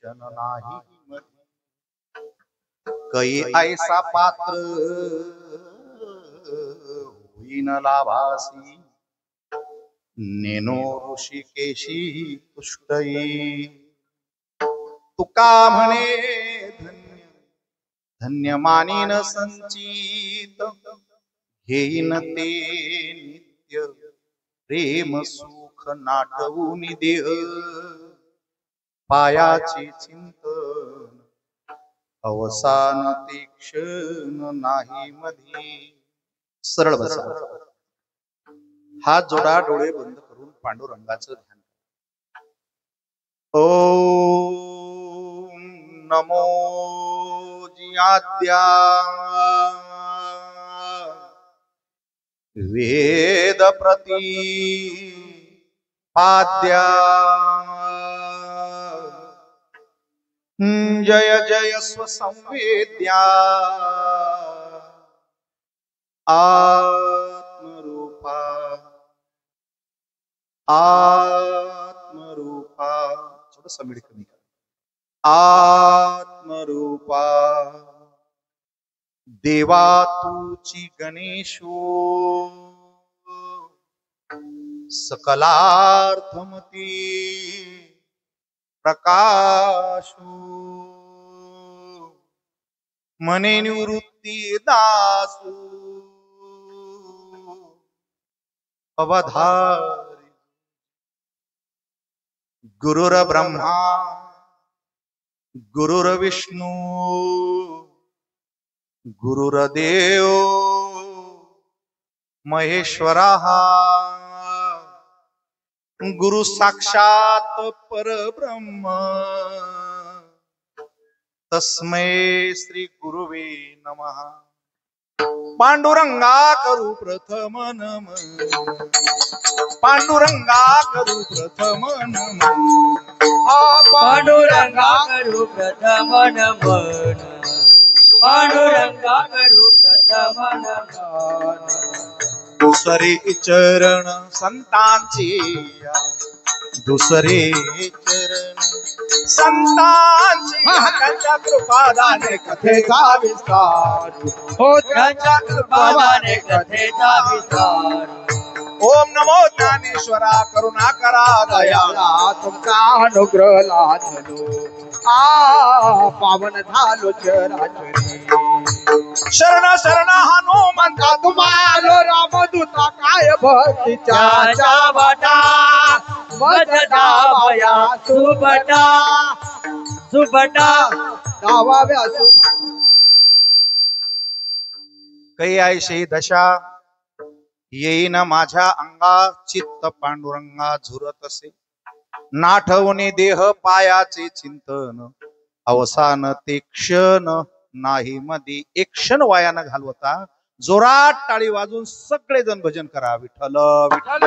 क्षण नाही मधी, कै ऐसा पात्र होईन लाभासी, नेनो ऋषिकेशी तुष्टई. तुका म्हणे धन्य धन्य मानीन संचित, घेईन ते नित्य प्रेम सुख नाटवून देह. पायाचे चिंतन अवसान ते क्षण नाही मधी. सरळ बसा, हात जोडा, डोळे बंद करून पांडुरंगाचं ध्यान. ओम नमो जियाद्या वेद प्रति पाद्या, जय जय स्वसंवेद्या आत्मरूपा आत्मरूपा. थोडं समीड कमी करा. आत्मरूपा देवा तुची गणेशो, सकलार्थमती प्रकाशो. मने निवृत्ती दासो, अवधारी. गुरुर ब्रह्मा गुरुर्विष्णू गुरुर्देव महेश्वरः. गुरु साक्षात परब्रह्म, तस्मै श्री गुरुवे नमः. पांडुरंगा करू प्रथम नमन, पांडुरंगा करू प्रथम नमन. पांडुरंगा करू प्रथम नमन, पांडुरंगा करू प्रथम नमन. दुसरे चरण संतांचे, दुसरे चरण संतांचे. त्यांच्या कृपादाने कथेचा विस्तार, हो त्यांच्या कृपादाने कथेचा विस्तार. ओम नमो ज्ञानेश्वरा करुणा करा दयाळा, तुमचा अनुग्रह लाभलो पावन झालो चराचरी. शरण शरण हनुमंता तुम्हाला रामदूता काय भक्तीच्या बटा, बटा भया सुबटा सुबटा दावाव्या सुबटा. कै ऐशी दशा येईन माझ्या अंगा, चित्त पांडुरंगा झुरत असे. नाठवणे देह पायाचे चिंतन, अवसान ते क्षण नाही मधी. एक क्षण वायानं घालवता जोरात टाळी वाजून सगळे जण भजन करा. विठ्ठल विठ्ठल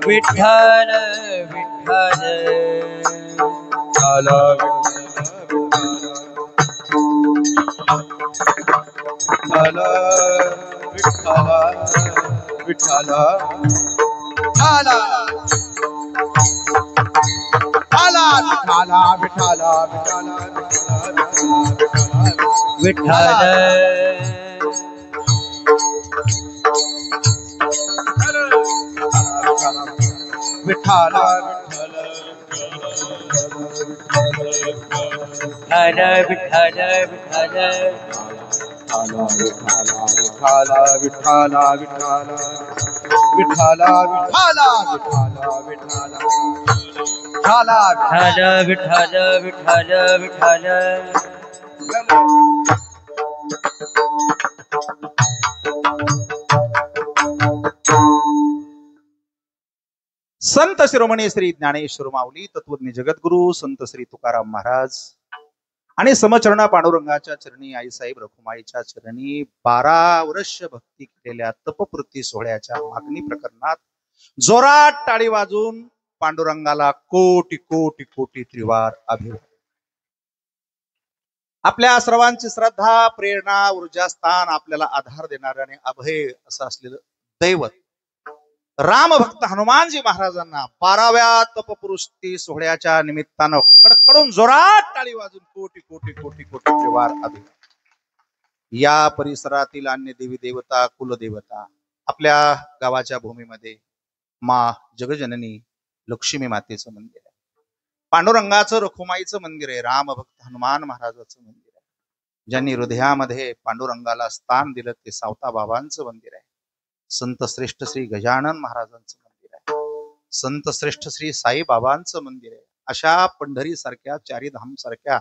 विठ्ठल विठ्ठल विठ्ठल विठ्ठल संत शिरोमणी श्री ज्ञानेश्वर माऊली तत्वज्ञ जगद्गुरु संत श्री तुकाराम महाराज आणि समचरणा पांडुरंगाच्या चरणी आईसाहेब रखुमाईच्या चरणी 12 वर्ष भक्ती केलेल्या तपपूर्ती सोहळ्याच्या मागणी प्रकरणात जोरात टाळी वाजून पांडुरंगाला कोटी कोटी कोटी त्रिवार अभिवादन. आपल्या सर्वांची श्रद्धा, प्रेरणा, ऊर्जास्थान, आपल्याला आधार देणारे आणि अभय असं असलेलं दैवत रामभक्त हनुमानजी महाराजांना 12व्या तपपुरुषी सोहळ्याच्या निमित्तानं कडकडून जोरात टाळी वाजून कोटी कोटी कोटी कोटी परिवार अभिवादन। या परिसरातील अन्य देवी देवता, कुलदेवता, आपल्या गावाच्या भूमीमध्ये मा जगजननी लक्ष्मी मातेचं मंदिर आहे, पांडुरंगाचं रखुमाईचं मंदिर आहे, रामभक्त हनुमान महाराजाचं मंदिर आहे। ज्यांनी हृदयामध्ये पांडुरंगाला स्थान दिलं ते सावता बाबांचं मंदिर आहे, संत श्रेष्ठ श्री गजानन महाराजांचं मंदिर आहे, संत श्रेष्ठ श्री साई बाबांचं मंदिर आहे। अशा पंढरी सारख्या, चारीधाम सारख्या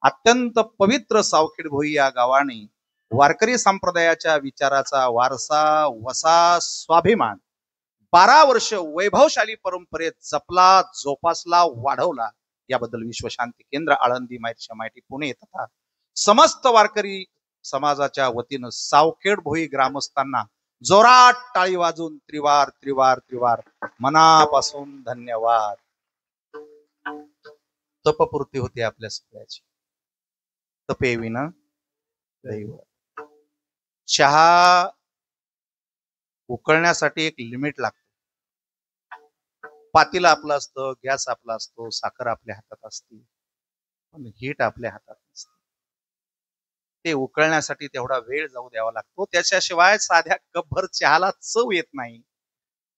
अत्यंत पवित्र सावखेड भोई या गावाने वारकरी संप्रदायाच्या विचाराचा वारसा, वसा, स्वाभिमान 12 वर्ष वैभवशाली परंपरेत जपला, जोपासला, वाढवला, याबद्दल विश्वशांती केंद्र आळंदी, माहिती माहिती पुणे तथा समस्त वारकरी समाजाच्या वतीनं सावखेड भोई ग्रामस्थांना जोरात टाळी वाजून त्रिवार त्रिवार त्रिवार मनापासून धन्यवाद। तपपूर्ती होती आपल्या सगळ्याची, तपे विन दैव। चहा उकळण्यासाठी एक लिमिट लागतं, पातेलं आपलं असतं, गॅस आपला असतो, साखर आपल्या हातात असते, पण हीट आपल्या हातात नसते। ते उकळण्यासाठी तेवढा वेळ जाऊ द्यावा लागतो, त्याच्याशिवाय साध्या कपभर चहाला चव येत नाही।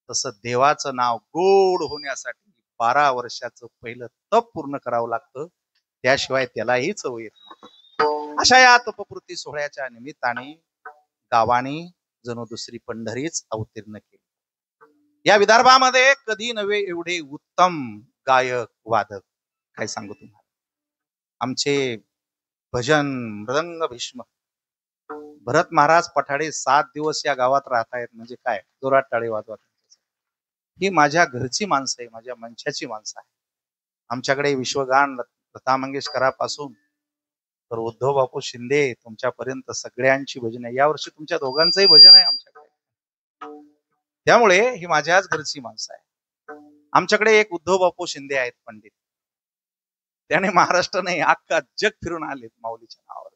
तसं देवाचं नाव गोड होण्यासाठी 12 वर्षाचं पहिलं तप पूर्ण करावं लागतं, त्याशिवाय त्यालाही चव येत नाही। अशा या तपपूर्ती सोहळ्याच्या निमित्ताने गावाने जणू दुसरी पंढरीच अवतीर्ण केली। या विदर्भामध्ये कधी नव्हे एवढे उत्तम गायक, वादक, काय सांगू तुम्हाला। आमचे भजन मृदंग भीष्म भरत महाराज पठाडे 7 दिवस या गावात राहतायत म्हणजे काय, जोरात टाळी वाजवा। ही माझ्या घरची माणसं आहे, माझ्या मंचाची माणसं आहे। आमच्याकडे विश्वगान लता मंगेशकरापासून तर उद्धव बापू शिंदे तुमच्यापर्यंत सगळ्यांची भजन आहे। यावर्षी तुमच्या दोघांचंही भजन आहे आमच्याकडे, त्यामुळे ही माझ्याच घरची माणसं आहे। आमच्याकडे एक उद्धव बापू शिंदे आहेत पंडित, त्याने महाराष्ट्र नाही अख्खा जग फिरून आलेत माऊलीच्या नावावर।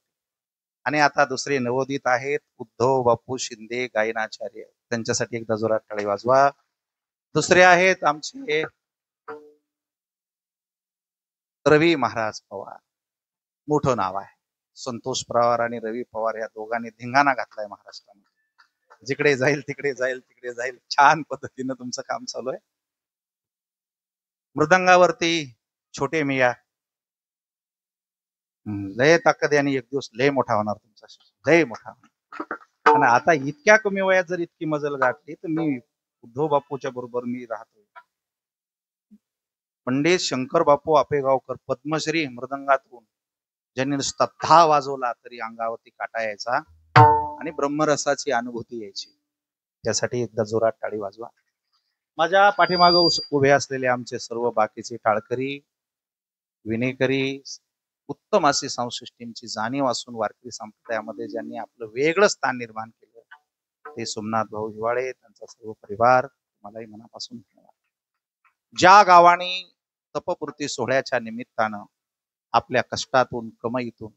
आणि आता दुसरे नवोदित आहेत उद्धव बापू शिंदे गायनाचार्य, त्यांच्यासाठी एकदा जोरात टाळी वाजवा। दुसरे आहेत आमचे रवी महाराज पवार, मोठं नाव आहे। संतोष पवार आणि रवी पवार या दोघांनी धिंगाणा घातलाय महाराष्ट्रामध्ये, जिकडे जाईल तिकडे जाईल तिकडे जाईल, छान पद्धतीनं तुमचं काम चालू आहे। मृदंगावरती छोटे मिया, लय ताकद आणि एक दिवस लय मोठा होणार तुमचा, लय मोठा होणार। आणि आता इतक्या कमी वयात जर इतकी मजल गाठली तर मी उद्धव बापूच्या बरोबर मी राहतो। पंडित शंकर बापू आपेगावकर पद्मश्री मृदंगातून, ज्यांनी नुसता दहा वाजवला तरी अंगावरती काटा यायचा आणि ब्रह्मरसाची अनुभूती यायची, त्यासाठी एकदा जोरात टाळी वाजवा। माझ्या पाठीमागे उभे असलेले आमचे सर्व बाकीचे टाळकरी, विनेकरी, उत्तम अशी संस्कृतीची जाणीव असून वारकरी संप्रदायामध्ये ज्यांनी आपलं वेगळं स्थान निर्माण केलं, ते सोमनाथ भाऊ हिवाळे, त्यांचा सर्व परिवार, मलाही मनापासून धन्यवाद। ज्या गावाने तपपूर्ती सोहळ्याच्या निमित्तानं आपल्या कष्टातून, कमाईतून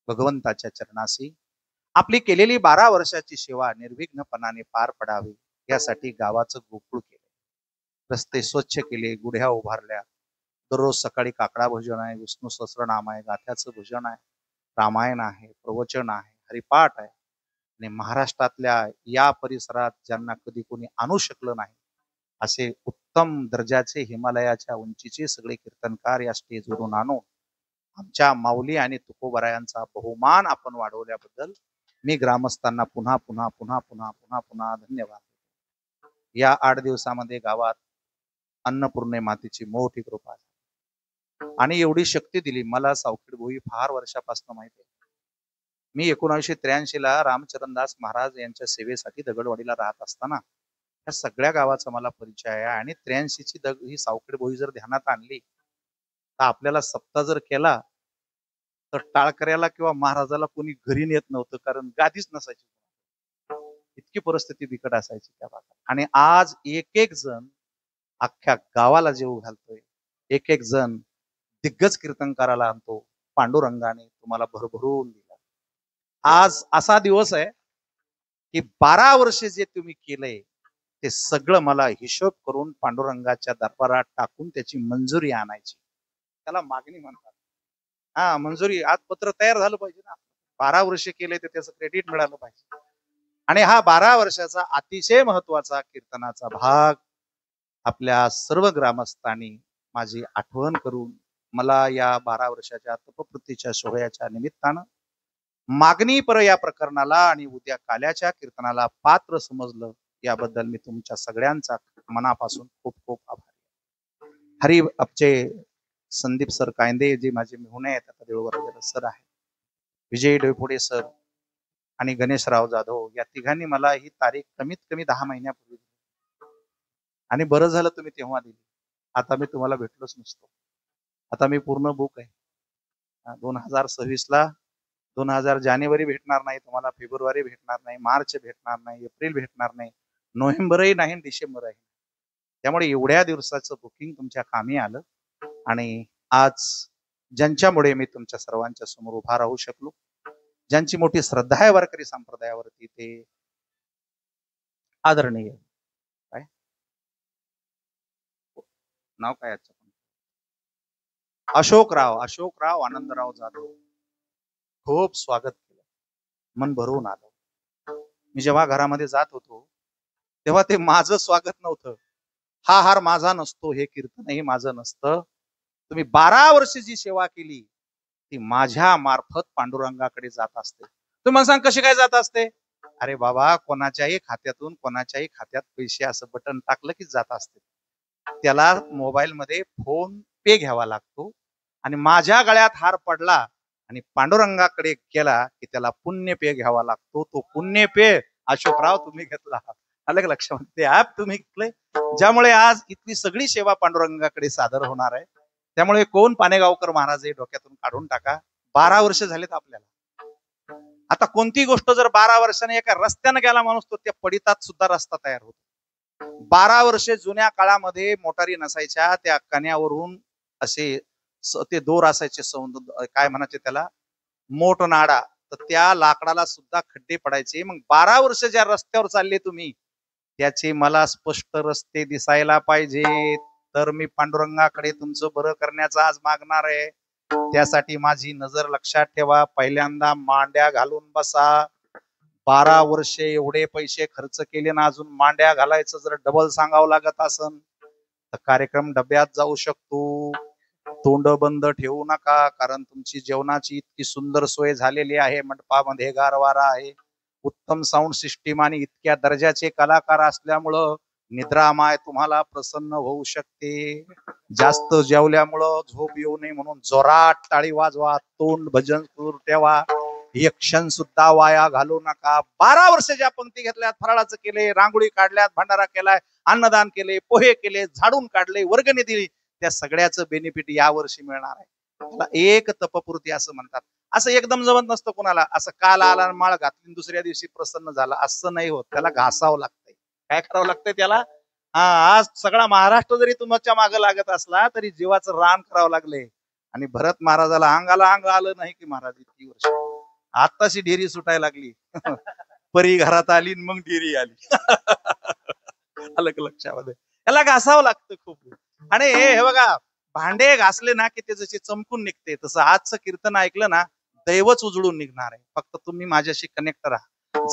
भगवंताच्या चरणाशी आपली केलेली 12 वर्षाची सेवा निर्विघ्नपणाने पार पडावी, यासाठी गावाचं गोकुळ केलं, रस्ते स्वच्छ केले, गुढ्या उभारल्या, दररोज सकाळी काकडा भजन आहे, विष्णू सहस्रनाम आहे, गाथ्याचं भजन आहे, रामायण आहे, प्रवचन आहे, हरिपाठ आहे। आणि महाराष्ट्रातल्या या परिसरात ज्यांना कधी कोणी आणू शकलं नाही असे उत्तम दर्जाचे हिमालयाच्या उंचीचे सगळे कीर्तनकार या स्टेजवरून आणून आमच्या माऊली आणि तुकोबरायांचा बहुमान आपण वाढवल्याबद्दल मी ग्रामस्थांना पुन्हा पुन्हा पुन्हा पुन्हा पुन्हा पुन्हा धन्यवाद। या 8 दिवसामध्ये गावात अन्नपूर्णे मातेची मोठी कृपा आणि एवढी शक्ती दिली मला। सावखेड भोई फार वर्षापासून माहिती आहे। मी 1983 ला रामचरणदास महाराज यांच्या सेवेसाठी दगडवाडीला राहत असताना या सगळ्या गावाचा मला परिचय आहे। आणि 83 ची ही सावखेड भोई जर ध्यानात आणली तर आपल्याला सप्ताह जर केला तर टाळकऱ्याला किंवा महाराजाला कोणी घरी नेत नव्हतं, कारण गादीच नसायची, इतकी परिस्थिती बिकट असायची त्या भागात। आणि आज एक एक जण अख्ख्या गावाला जेव घालतोय, एक एक जण दिग्गज कीर्तनकाराला आणतो, पांडुरंगाने तुम्हाला भरभरून दिला. आज असा दिवस आहे की 12 वर्षे जे तुम्ही केलंय ते सगळं मला हिशोब करून पांडुरंगाच्या दरबारात टाकून त्याची मंजुरी आणायची. त्याला मागणी म्हणतात. हा, मंजुरी. आज पत्र तयार झालं पाहिजे ना. 12 वर्ष केले तर त्याचं क्रेडिट मिळालं पाहिजे. आणि हा 12 वर्षाचा अतिशय महत्वाचा कीर्तनाचा भाग आपल्या सर्व ग्रामस्थांनी माझी आठवण करून मला या 12 वर्षाच्या तपपूर्तीच्या सोहळ्याच्या निमित्तानं मागणी पर या प्रकरणाला आणि उद्या काल्याच्या कीर्तनाला पात्र समजलं याबद्दल मी तुमच्या सगळ्यांचा मनापासून खूप खूप आभारी. हरी आपचे संदीप सर कायंदे जे माझे मेहुणे आहेत, आता देऊळवर सर आहे, विजय डोईफोडे सर आणि गणेशराव जाधव, या तिघांनी मला ही तारीख कमीत कमी 10 महिन्यापूर्वी दिली. आणि बरं झालं तुम्ही तेव्हा दिली. आता मी तुम्हाला भेटलोच नसतो. आता मी पूर्ण बुक आहे. 2026ला 2000 जानेवारी भेटणार नाही तुम्हाला, फेब्रुवारी भेटणार नाही, मार्च भेटणार नाही, एप्रिल भेटणार नाही, नोव्हेंबरही नाही, डिसेंबरही. त्यामुळे एवढ्या दिवसाचं बुकिंग तुमच्या कामी आलं. आणि आज ज्यांच्यामुळे मी तुमच्या सर्वांच्या समोर उभा राहू शकलो, ज्यांची मोठी श्रद्धा आहे वारकरी संप्रदायावरती, ते आदरणीय काय नाव काय याचं, अशोकराव आनंदराव जाधव. खूप स्वागत केलं, मन भरून आलं. मी जेव्हा घरामध्ये जात होतो तेव्हा ते माझं स्वागत नव्हतं. हा हार माझा नसतो, हे कीर्तनही माझं नसतं. तुम्ही 12 वर्ष जी सेवा केली ती माझ्या मार्फत पांडुरंगाकडे जात असते. तुम्ही मला सांग कशी काय जात असते? अरे बाबा, कोणाच्याही खात्यातून कोणाच्याही खात्यात पैसे असं बटन टाकलं की जात असते. त्याला मोबाईल मध्ये फोन पे घ्यावा लागतो आणि माझ्या गळ्यात हार पडला आणि पांडुरंगाकडे गेला की त्याला पुण्य पे घ्यावा लागतो. तो पुण्य पे अशोकराव तुम्ही घेतला. अलग लक्षात ते ऍप तुम्ही घेतलंय, ज्यामुळे आज इथली सगळी सेवा पांडुरंगाकडे सादर होणार आहे. त्यामुळे कोण पानेगावकर महाराज हे डोक्यातून काढून टाका. 12 वर्ष झालेत आपल्याला. आता कोणती गोष्ट जर 12 वर्षाने एका रस्त्याने गेला माणूस, तो त्या पडितात सुद्धा रस्ता तयार होतो. 12 वर्षे जुन्या काळामध्ये मोटारी नसायच्या, त्या कण्यावरून असे ते दोर असायचे, काय म्हणायचे त्याला, मोठ नाडा. तर त्या लाकडाला सुद्धा खड्डे पडायचे. मग 12 वर्ष ज्या रस्त्यावर चालले तुम्ही, त्याचे मला स्पष्ट रस्ते दिसायला पाहिजेत. तर मी पांडुरंगाकडे तुमचं बरं करण्याचं आज मागणार आहे. त्यासाठी माझी नजर लक्षात ठेवा. पहिल्यांदा मांड्या घालून बसा. 12 वर्षे एवढे पैसे खर्च केले ना, अजून मांड्या घालायचं जर डबल सांगावं लागत असन तर कार्यक्रम डब्यात जाऊ शकतो. तोंड बंद ठेवू नका, कारण तुमची जेवणाची इतकी सुंदर सोय झालेली आहे. मंडपामध्ये गारवारा आहे, उत्तम साऊंड सिस्टीम आणि इतक्या दर्जाचे कलाकार असल्यामुळं निद्रामाय तुम्हाला प्रसन्न होऊ शकते. जास्त जेवल्यामुळं झोप येऊ नये म्हणून जोरात टाळी वाजवा, तोंड भजन सुरू ठेवा. एक क्षण सुद्धा वाया घालू नका. 12 वर्ष ज्या पंक्ती घेतल्यात, फराळाचं केले, रांगोळी काढल्यात, भंडारा केलाय, अन्नदान केले, पोहे केले, झाडून काढले, वर्गणी दिली, त्या सगळ्याचं बेनिफिट या वर्षी मिळणार आहे. त्याला एक तपपूर्ती असं म्हणतात. असं एकदम जमत नसतं कोणाला. असं काल आला माळ घातली दुसऱ्या दिवशी प्रसन्न झाला असं नाही होत. त्याला घासावं लागतंय. काय करावं लागतंय त्याला? आज सगळा महाराष्ट्र जरी तुमच्या मागे लागत असला तरी जीवाचं रान करावं लागले. आणि भरत महाराजाला अंगाला अंग आलं नाही की महाराज इतकी वर्ष, आताशी ढेरी सुटायला लागली. परी घरात आली मग ढेरी आली. अलग लक्षामध्ये त्याला घासावं लागतं खूप. आणि हे बघा, भांडे घासले ना की ते जसे चमकून निघते, तसं आजचं कीर्तन ऐकलं ना दैवच उजळून निघणार आहे. फक्त तुम्ही माझ्याशी कनेक्ट राहा.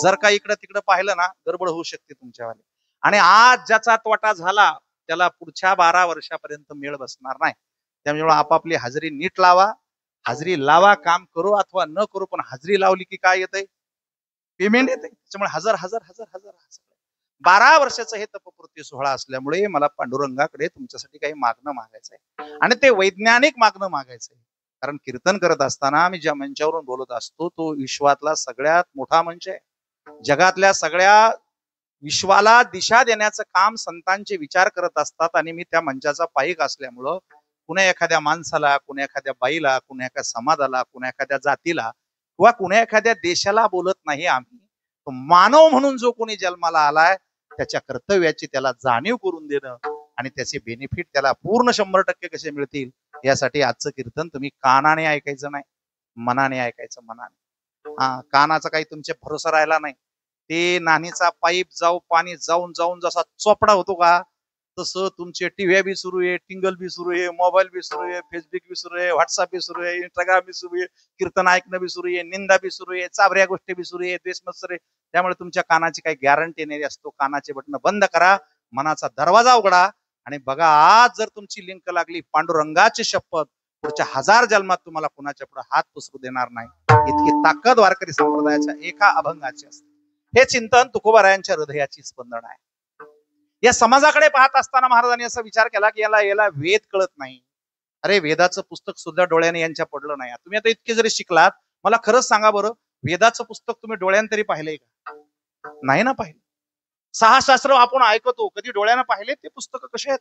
जर का इकडं तिकडं पाहिलं ना, गडबड होऊ शकते तुमच्यावाले. आणि आज ज्याचा तोटा झाला त्याला पुढच्या 12 वर्षापर्यंत मेळ बसणार नाही. त्यामुळे आपापली हजेरी नीट लावा. हजेरी लावा, काम करू अथवा न करू, पण हजेरी लावली की काय येतंय? पेमेंट येते. त्याच्यामुळे हजार हजार हजार हजार 12 वर्षाचा हे तपपूर्ती सोहळा असल्यामुळे मला पांडुरंगाकडे तुमच्यासाठी काही मागणं मागायचंय. आणि ते वैज्ञानिक मागणं मागायचंय. कारण कीर्तन करत असताना मी ज्या मंचावरून बोलत असतो तो विश्वातला सगळ्यात मोठा मंच आहे. जगातल्या सगळ्या विश्वाला दिशा देण्याचं काम संतांचे विचार करत असतात. आणि मी त्या मंचाचा पाईक असल्यामुळं कुण्या एखाद्या माणसाला, कुण्या एखाद्या बाईला, कुण्या एखाद्या समाजाला, कुण्या एखाद्या जातीला किंवा कुण्या एखाद्या देशाला बोलत नाही आम्ही. तो मानव म्हणून जो कोणी जन्माला आलाय त्याच्या कर्तव्याची त्याला जाणीव करून देणं आणि त्याचे बेनिफिट त्याला पूर्ण 100% कसे मिळतील यासाठी आजचं कीर्तन तुम्ही कानाने ऐकायचं नाही. मनाने ऐकायचं, मनाने. हा, कानाचा काही तुमचे भरोसा राहिला नाही. ते नाणीचा पाईप पाणी जाऊन जाऊन जसा चोपडा होतो का, तसं तुमचे टीव्ही बी सुरू आहे, टिंगल बी सुरू आहे, मोबाईल बी सुरू आहे, फेसबुक बी सुरू आहे, व्हॉट्सअप बी सुरू आहे, इंस्टाग्राम बी सुरू आहे, कीर्तन ऐकणं बी सुरू आहे, निंदा बी सुरू आहे, चाभऱ्या गोष्टी बी सुरू आहे, देशमत्सर आहे. त्यामुळे तुमच्या कानाची काही गॅरंटी नाही असतो. कानाचे बटन बंद करा, मनाचा दरवाजा उघडा आणि बघा, आज जर तुमची लिंक लागली, पांडुरंगाची शपथ, पुढच्या 1000 जन्मात तुम्हाला कुणाच्या पुढे हात पसरू देणार नाही. इतकी ताकद वारकरी संप्रदायाच्या एका अभंगाची असते. हे चिंतन तुकोबारायांच्या हृदयाची स्पंदन आहे. या समाजाकडे पाहत असताना महाराजांनी असा विचार केला की याला वेद कळत नाही. अरे, वेदाचं पुस्तक सुद्धा डोळ्याने यांच्या पडलं नाही. तुम्ही आता इतके जरी शिकलात, मला खरंच सांगा बरं, वेदाचं पुस्तक तुम्ही डोळ्याने तरी पाहिलंय का? नाही ना पाहिलं. 6 शास्त्र आपण ऐकतो, कधी डोळ्यानं पाहिले ते पुस्तक कसे आहेत?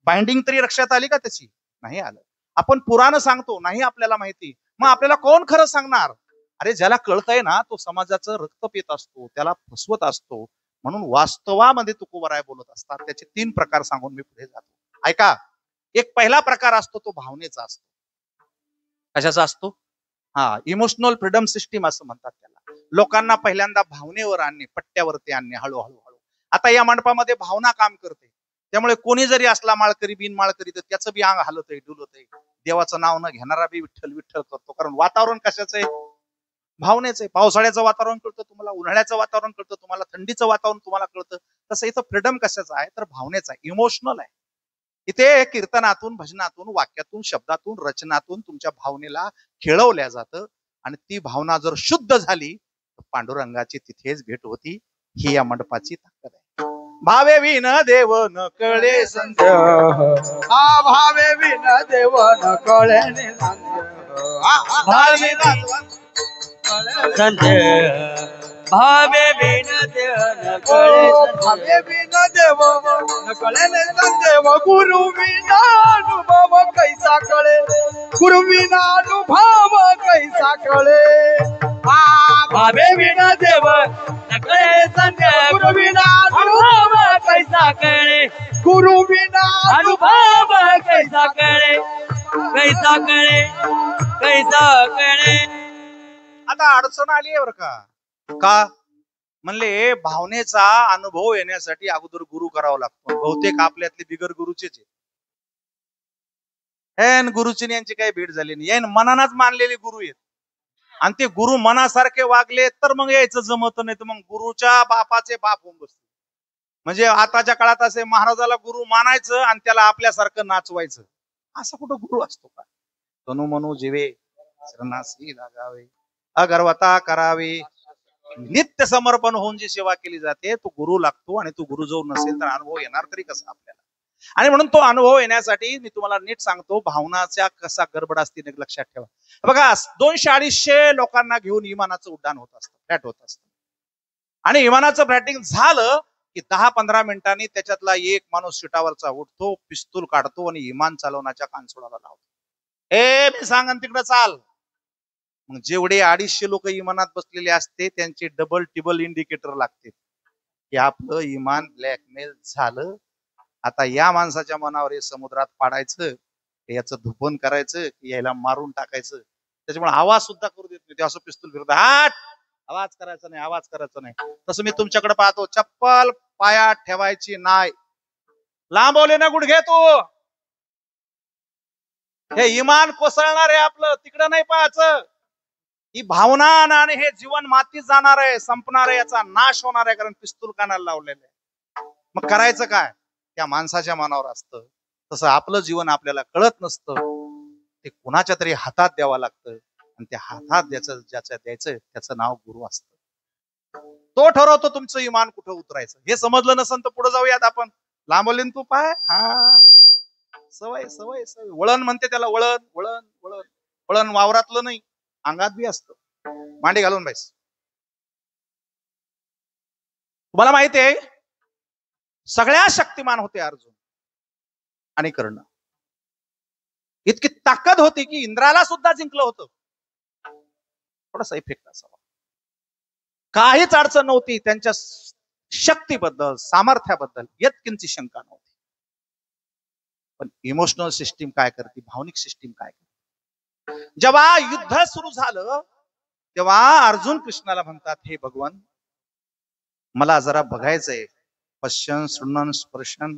बाइंडिंग तरी लक्षात आली का त्याची? नाही आलं. आपण पुराण सांगतो, नाही आपल्याला माहिती. मग आपल्याला कोण खरं सांगणार? अरे, ज्याला कळतंय ना, तो समाजाचं रक्त पित असतो, त्याला फसवत असतो. म्हणून वास्तवामध्ये तुकोबाराय बोलत असतात. त्याचे 3 प्रकार सांगून मी पुढे जातो. ऐका. एक पहिला प्रकार असतो तो भावनेचा असतो. कशाचा असतो? इमोशनल फ्रीडम सिस्टीम असं म्हणतात त्याला. लोकांना पहिल्यांदा भावनेवर आणणे, पट्ट्यावरती आणणे, हळूहळू. आता या मंडपामध्ये भावना काम करते. त्यामुळे कोणी जरी असला माळकरी, बिन माळकरी, तर त्याचं बी अंग हलतय, डुलतय. देवाचं नाव न घेणारा बी विठ्ठल विठ्ठल करतो. कारण वातावरण कशाचं आहे? भावनेचं आहे. पावसाळ्याचं वातावरण कळतं तुम्हाला, उन्हाळ्याचं वातावरण कळतं तुम्हाला, थंडीचं वातावरण तुम्हाला कळतं. तसं इथं फ्रीडम कशाचं आहे? तर भावनेचं आहे, इमोशनल आहे. इथे कीर्तनातून, भजनातून, वाक्यातून, शब्दातून, रचनातून तुमच्या भावनेला खेळवल्या जातं. आणि ती भावना जर शुद्ध झाली तर पांडुरंगाची तिथेच भेट होती. ही या मंडपाची ताकद आहे. भावे विन देव न कळे संत, भावे विन देव न कळे भावे संत भावे बिन देव न कळे भावे विन देव न कळे संदेव. गुरु विना अनुभव कैसा कळे, गुरु विना अनुभव कैसा कळे. भावे बिन देव न कळे संत गुरु विना अनुभव कैसा कळे, गुरु विना अनुभव कैसा कळे, कैसा कळे, कैसा कळे. आता अडचण आली आहे बरं का? म्हणले भावनेचा अनुभव येण्यासाठी अगोदर गुरु करावा लागतो. बहुतेक आपल्यातले बिगर गुरुचेच आहेत. गुरुची यांची काही भेट झाली नाही. मनानच मानलेले गुरु आहेत. आणि ते गुरु मनासारखे वागले तर मग यायचं जमत नाही, तर मग गुरुच्या बापाचे बाप होऊन बसते. म्हणजे आताच्या काळात असे महाराजाला गुरु मानायचं आणि त्याला आपल्यासारखं नाचवायचं. असं कुठं गुरु असतो का? तनु मनु जीवे शरणासी लागावे, अगरवता करावे, नित्य समर्पण होऊन जी सेवा केली जाते तो गुरु लागतो. आणि तो गुरु जो नसेल तर अनुभव येणार तरी कसा आपल्याला? आणि म्हणून तो अनुभव येण्यासाठी मी तुम्हाला नीट सांगतो, भावनाच्या कसा गडबड असते लक्षात ठेवा. बघा, 200-250 लोकांना घेऊन विमानाचं उड्डाण होत असतं, फ्लॅट होत असतं. आणि विमानाचं फ्लॅटिंग झालं की 10-15 मिनिटांनी त्याच्यातला एक माणूस सीटावरचा उठतो, पिस्तूल काढतो आणि विमान चालवण्याच्या कानसोडाला लावतो. मी सांगन तिकडे चाल. मग जेवढे 250 लोक विमानात बसलेले असते त्यांचे डबल टिबल इंडिकेटर लागते की आपलं विमान ब्लॅकमेल झालं. आता या माणसाच्या मनावर हे समुद्रात पाडायचं, याचं धुपन करायचं, याला मारून टाकायचं. त्याच्यामुळे आवाज सुद्धा करू देत नाही. ते असं पिस्तूल फिरत, हात आवाज करायचा नाही, आवाज करायचा नाही. तसं मी तुमच्याकडे पाहतो, चप्पल पायात ठेवायची नाही, लांबवले ना गुडघे तू. हे इमान कोसळणार आहे आपलं, तिकडं नाही पाहायचं. ही भावना आणि हे जीवन मातीत जाणार आहे, संपणार आहे, याचा नाश होणार आहे, कारण पिस्तूल कानाला लावलेलं आहे. मग करायचं काय? त्या माणसाच्या मनावर असतं. तसं आपलं जीवन आपल्याला कळत नसतं, ते कुणाच्या तरी हातात द्यावं लागतं. आणि त्या हातात द्यायचं त्याचं नाव गुरु असतं. तो ठरवतो तुमचं इमान कुठं उतरायचं. हे समजलं नसेल तर पुढे जाऊयात आपण. लांबवलीन तू पाय, सवय सवय सवय, वळण म्हणते त्याला, वळण वळण वळण. वळण वावरातलं नाही, अंगात बी असतं. मांडी घालून बाईस. तुम्हाला माहिती आहे, सगळ्यात शक्तिमान होते अर्जुन आणि कर्ण. इतकी ताकद होती की इंद्राला सुद्धा जिंकलं होतं. थोडासा इफेक्ट असावा, काहीच अडचण नव्हती त्यांच्या शक्तीबद्दल, सामर्थ्याबद्दल यत्किंची शंका नव्हती. पण इमोशनल सिस्टीम काय करते, भावनिक सिस्टीम काय करते? जेव्हा युद्ध सुरू झालं तेव्हा अर्जुन कृष्णाला म्हणतात, हे भगवान, मला जरा बघायचंय, पश्यन शृणन स्पर्शन,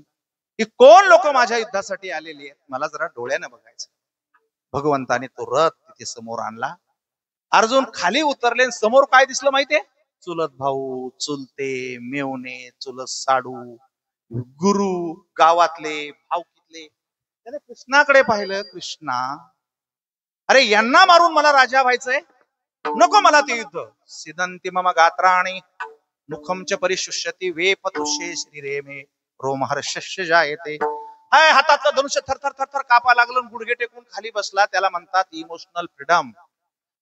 की कोण लोक माझ्या युद्धासाठी आलेली आहेत, मला जरा डोळ्याने बघायचं. भगवंताने तो रथ तिथे समोर आणला. अर्जुन खाली उतरले, समोर काय दिसलं माहितीये? चुलत भाऊ, चुलते, मेवणे, चुलत साडू, गुरु, गावातले, भावकीतले. त्याने कृष्णाकडे पाहिलं. कृष्णा, अरे यांना मारून मला राजा व्हायचंय, नको मला ते युद्ध. सिदंती मम गात्राणी मुखम च परिशुष्यती वेपतुषे शरीरे मे रोमहर्षस्य जायते. हाय, हातातलं धनुष्य थरथर थरथर कापा लागलं, गुडघे टेकून खाली बसला. त्याला म्हणतात इमोशनल फ्रीडम.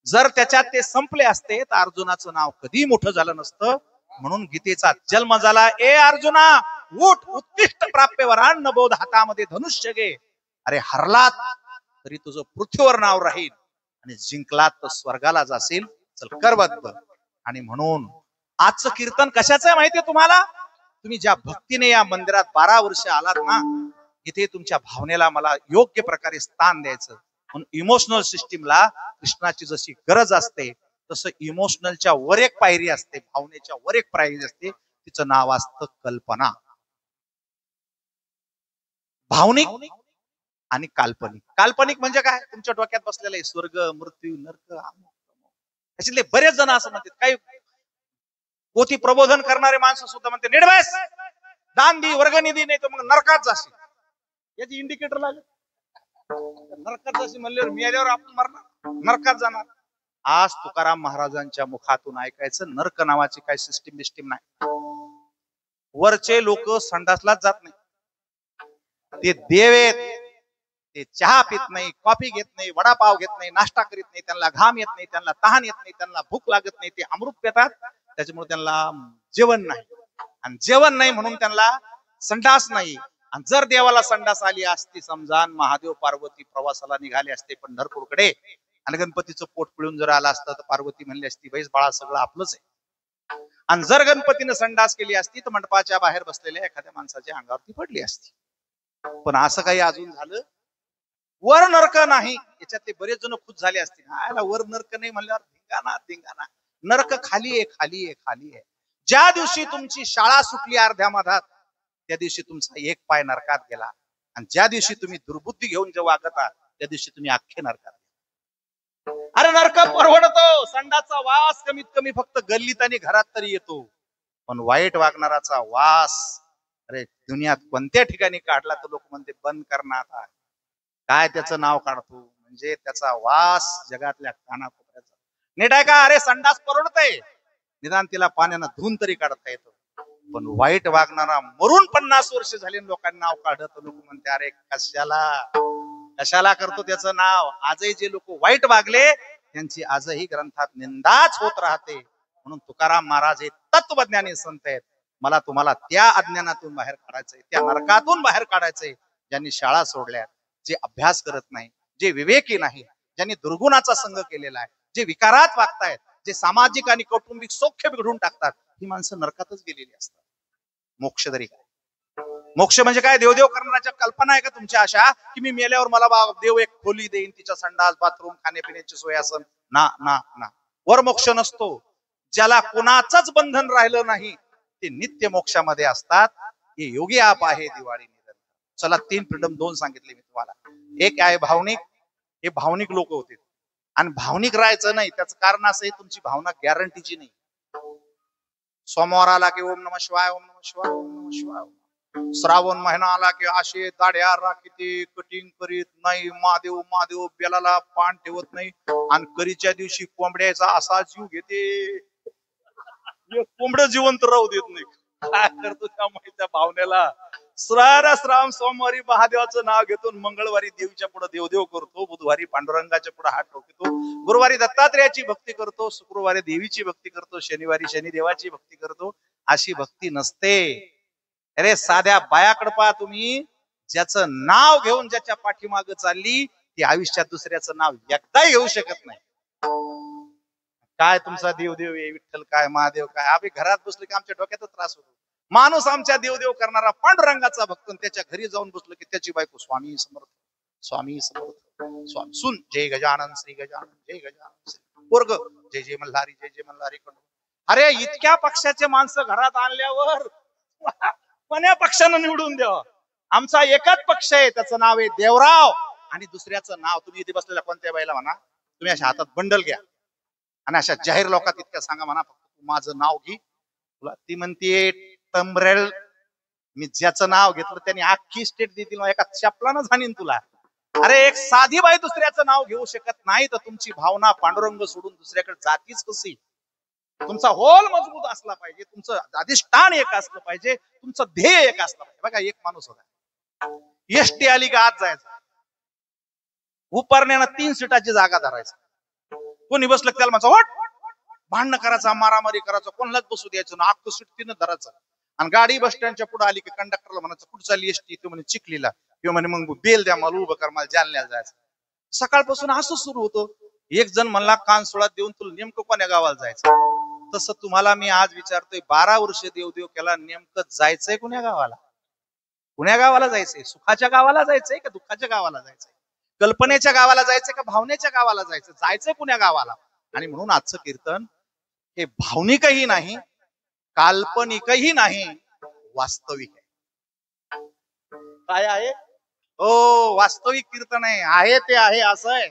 जर त्याच्यात ते संपले असते तर अर्जुनाचं नाव कधी मोठं झालं नसतं. म्हणून गीतेचा जन्म झाला. ए अर्जुना, उठ, उत्तिष्ठ प्राप्य वरान्न बोध, हातामध्ये धनुष्य घे. अरे हरलात तरी तुझं पृथ्वीवर नाव राहील आणि जिंकलात तर स्वर्गाला जाशील. चल करबद्ध. आणि म्हणून आजचं कीर्तन कशाचं आहे माहितीये तुम्हाला? तुम्ही ज्या भक्तीने या मंदिरात 12 वर्ष आलात ना, इथे तुमच्या भावनेला मला योग्य प्रकारे स्थान द्यायचं. म्हणून इमोशनल सिस्टीमला कृष्णाची जशी गरज असते तसं इमोशनलच्या वर एक पायरी असते, भावनेच्या वर एक पायरी असते, तिचं नाव असतं कल्पना. भावनिक आणि काल्पनिक. काल्पनिक म्हणजे काय? तुमच्या डोक्यात बसलेलं आहे स्वर्ग, मृत्यू, नरक. त्याच्यातले बरेच जण असं म्हणतात, काही पोथी प्रबोधन करणारे माणसं सुद्धा म्हणते निर्भयस, दान दी, वर्गनिधी, नाही तर मग नरकात जाशील. याची इंडिकेटर लागेल. नरकात जाशील म्हणल्यावर मिळाल्यावर आपण मरणार, नरकात जाणार. आज तुकाराम महाराजांच्या मुखातून ऐकायचं, नरक नावाची काही सिस्टीम बिस्टीम नाही. वरचे लोक संडासलाच जात नाही. ते देव आहेत, ते चहा पित नाही, कॉफी घेत नाही, वडापाव घेत नाही, नाश्ता करीत नाही, त्यांना घाम येत नाही, त्यांना तहान येत नाही, त्यांना भूक लागत नाही, ते अमृत पितात. त्याच्यामुळे त्यांना जेवण नाही, आणि जेवण नाही म्हणून त्यांना संडास नाही. आणि जर देवाला संडास आली असती समजा, महादेव पार्वती प्रवासाला निघाले असते पंढरपूरकडे, आणि गणपतीचं पोट पिळून जर आला असतं तर पार्वती म्हणली असती, बैस बाळा सगळं आपलंच आहे. आणि जर गणपतीनं संडास केली असती तर मंडपाच्या बाहेर बसलेल्या एखाद्या माणसाच्या अंगावरती पडली असती. पण असं काही अजून झालं? वर नरक नाही. याच्यातले बरेच जण खुश झाले असतील, वर नरक नाही म्हणल्यावर धिंगाणा धिंगाणा. नरक खाली आहे, खाली आहे, खाली आहे. ज्या दिवशी तुमची शाळा सुटली अर्ध्या मधात, त्या दिवशी तुमचा एक पाय नरकात गेला. आणि ज्या दिवशी तुम्ही दुर्बुद्धी घेऊन जेव्हा वागता त्या दिवशी तुम्ही अख्खे नरकात. अरे नरक परवडतो. संडाचा वास कमीत कमी फक्त गल्लीत आणि घरात तरी येतो, पण वाईट वागणाराचा वास अरे दुनियात कोणत्या ठिकाणी काढला तर लोक म्हणते बंद करणार. काय त्याचं नाव काढतो म्हणजे त्याचा वास जगातल्या कानाकोपऱ्याचा. नीट आहे का? अरे संडास परवडतय, निदान तिला पाण्यानं धुवून तरी काढता येतो. पण वाईट वागणारा मरून 50 वर्ष झाले लोकांना नाव काढत. लोक म्हणते अरे कशाला कशाला करतो त्याचं नाव. आजही जे लोक वाईट वागले त्यांची आजही ग्रंथात निंदाच होत राहते. म्हणून तुकाराम महाराज हे तत्वज्ञानी संत आहेत. मला तुम्हाला त्या अज्ञानातून बाहेर काढायचंय, त्या नरकातून बाहेर काढायचंय. ज्यांनी शाळा सोडल्या, जे अभ्यास करत नाही, जे विवेकी नाही, ज्यांनी दुर्गुणाचा संग केलेला आहे, जे विकारात वागतायत, जे सामाजिक आणि कौटुंबिक सौख्य बिघडून टाकतात, ही माणसं नरकातच गेलेली असतात. मोक्ष तरी काय? मोक्ष म्हणजे काय? देवदेव करण्याच्या कल्पना आहे का तुमच्या अशा की मी मेल्यावर मला देव एक खोली देईन, तिच्या संडास बाथरूम खाण्यापिण्याची सोय असेल? ना ना ना. वर मोक्ष नसतो. ज्याला कोणाचंच बंधन राहिलं नाही ते नित्य मोक्षामध्ये असतात. हे योगी आप आहे दिवाळी निरंतर. चला 3 फ्रीडम 2 सांगितले मी तुम्हाला. एक आहे भावनिक. हे भावनिक लोक होते, आणि भावनिक राहायचं नाही. त्याचं कारण असं आहे, तुमची भावना गॅरंटीची नाही. सोमवार आला की ओम नमः शिवाय, ओम नमः शिवाय, ओम नमः शिवाय. श्रावण महिना आला की असे दाढ्या राखीते, कटिंग करीत नाही, महादेव महादेव बेलाला पान ठेवत नाही, आणि करीच्या दिवशी कोंबड्याचा असा जीव घेते, कोंबड जिवंत राहू देत नाही. काय करतो त्या भावनेला? श्राम सोमवारी महादेवाचं नाव घेतो, मंगळवारी देवीच्या पुढे देवदेव करतो, बुधवारी पांडुरंगाच्या पुढे हात ठोकतो, गुरुवारी दत्तात्रेयाची भक्ती करतो, शुक्रवारी देवीची भक्ती करतो, शनिवारी शनिदेवाची भक्ती करतो. अशी भक्ती नसते. अरे साध्या बायाकडे पहा तुम्ही, ज्याचं नाव घेऊन ज्याच्या पाठीमाग चालली ती आयुष्यात दुसऱ्याचं नाव एकदाही घेऊ शकत नाही. काय तुमचा देवदेव आहे, विठ्ठल काय, महादेव काय, आम्ही घरात बसलो की आमच्या डोक्यातच त्रास होतो. माणूस आमच्या देवदेव करणारा पांडुरंगाचा भक्त, त्याच्या घरी जाऊन बसलो की त्याची बायको स्वामी समर्थ, स्वामी समर्थ स्वामी सुन जय गजानन श्री गजानन जय गजानन श्री पोरग जय जय मल्हारी कडू. अरे इतक्या पक्षाचे माणसं घरात आणल्यावर कोण्या पक्षानं निवडून द्यावं? आमचा एकच पक्ष आहे, त्याचं नाव आहे देवराव. आणि दुसऱ्याचं नाव तुम्ही इथे बसलेल्या कोणत्या बाईला म्हणा, तुम्ही अशा हातात बंडल घ्या आणि अशा जाहीर लोकात इतक्या सांगा म्हणा फक्त माझं नाव घे. तुला ती म्हणते टंबरेल, मी ज्याचं नाव घेतलं त्यांनी अख्खी स्टेट देतील, एका चपलानं जाणीन तुला. अरे एक साधी बाई दुसऱ्याचं नाव घेऊ शकत नाही तर तुमची भावना पांडुरंग सोडून दुसऱ्याकडे जातीच कशी? तुमचा होल मजबूत असला पाहिजे, तुमचं अधिष्ठान एक असलं पाहिजे, तुमचं ध्येय एक असलं पाहिजे. बघा एक माणूस होता, एसटी आली का आत जायचं, उपरण्यानं 3 सीटाची जागा धरायचं, कोणी बसलं त्याला माझं वाट भांडण करायचा, मारामारी करायचं, कोणालाच बसू द्यायचं ना, अख्खं सीट तिनं धरायचं. आणि गाडी बस स्टँडच्या पुढे आली की कंडक्टरला म्हणायचं कुठं चालली एसटी? तो म्हणे चिखलीला. किंवा म्हणे मग बेल द्या मला, उभं कर, मला जालन्याला जायचं. सकाळपासून असं सुरू होतं. एक जण म्हणला कान सोळात देऊन तुला नेमकं कोण्या गावाला जायचं? तसं तुम्हाला मी आज विचारतोय, 12 वर्ष देव केला, नेमकं जायचंय कुण्या गावाला? कुण्या गावाला जायचंय? सुखाच्या गावाला जायचंय का दुःखाच्या गावाला जायचंय? कल्पनेच्या गावाला जायचंय का भावनेच्या गावाला जायचं? जायचंय कुण्या गावाला? आणि म्हणून आजचं कीर्तन हे भावनिकही नाही, काल्पनिकही नाही, वास्तविक आहे. काय आहे? हो, वास्तविक कीर्तन आहे ते आहे. असं आहे,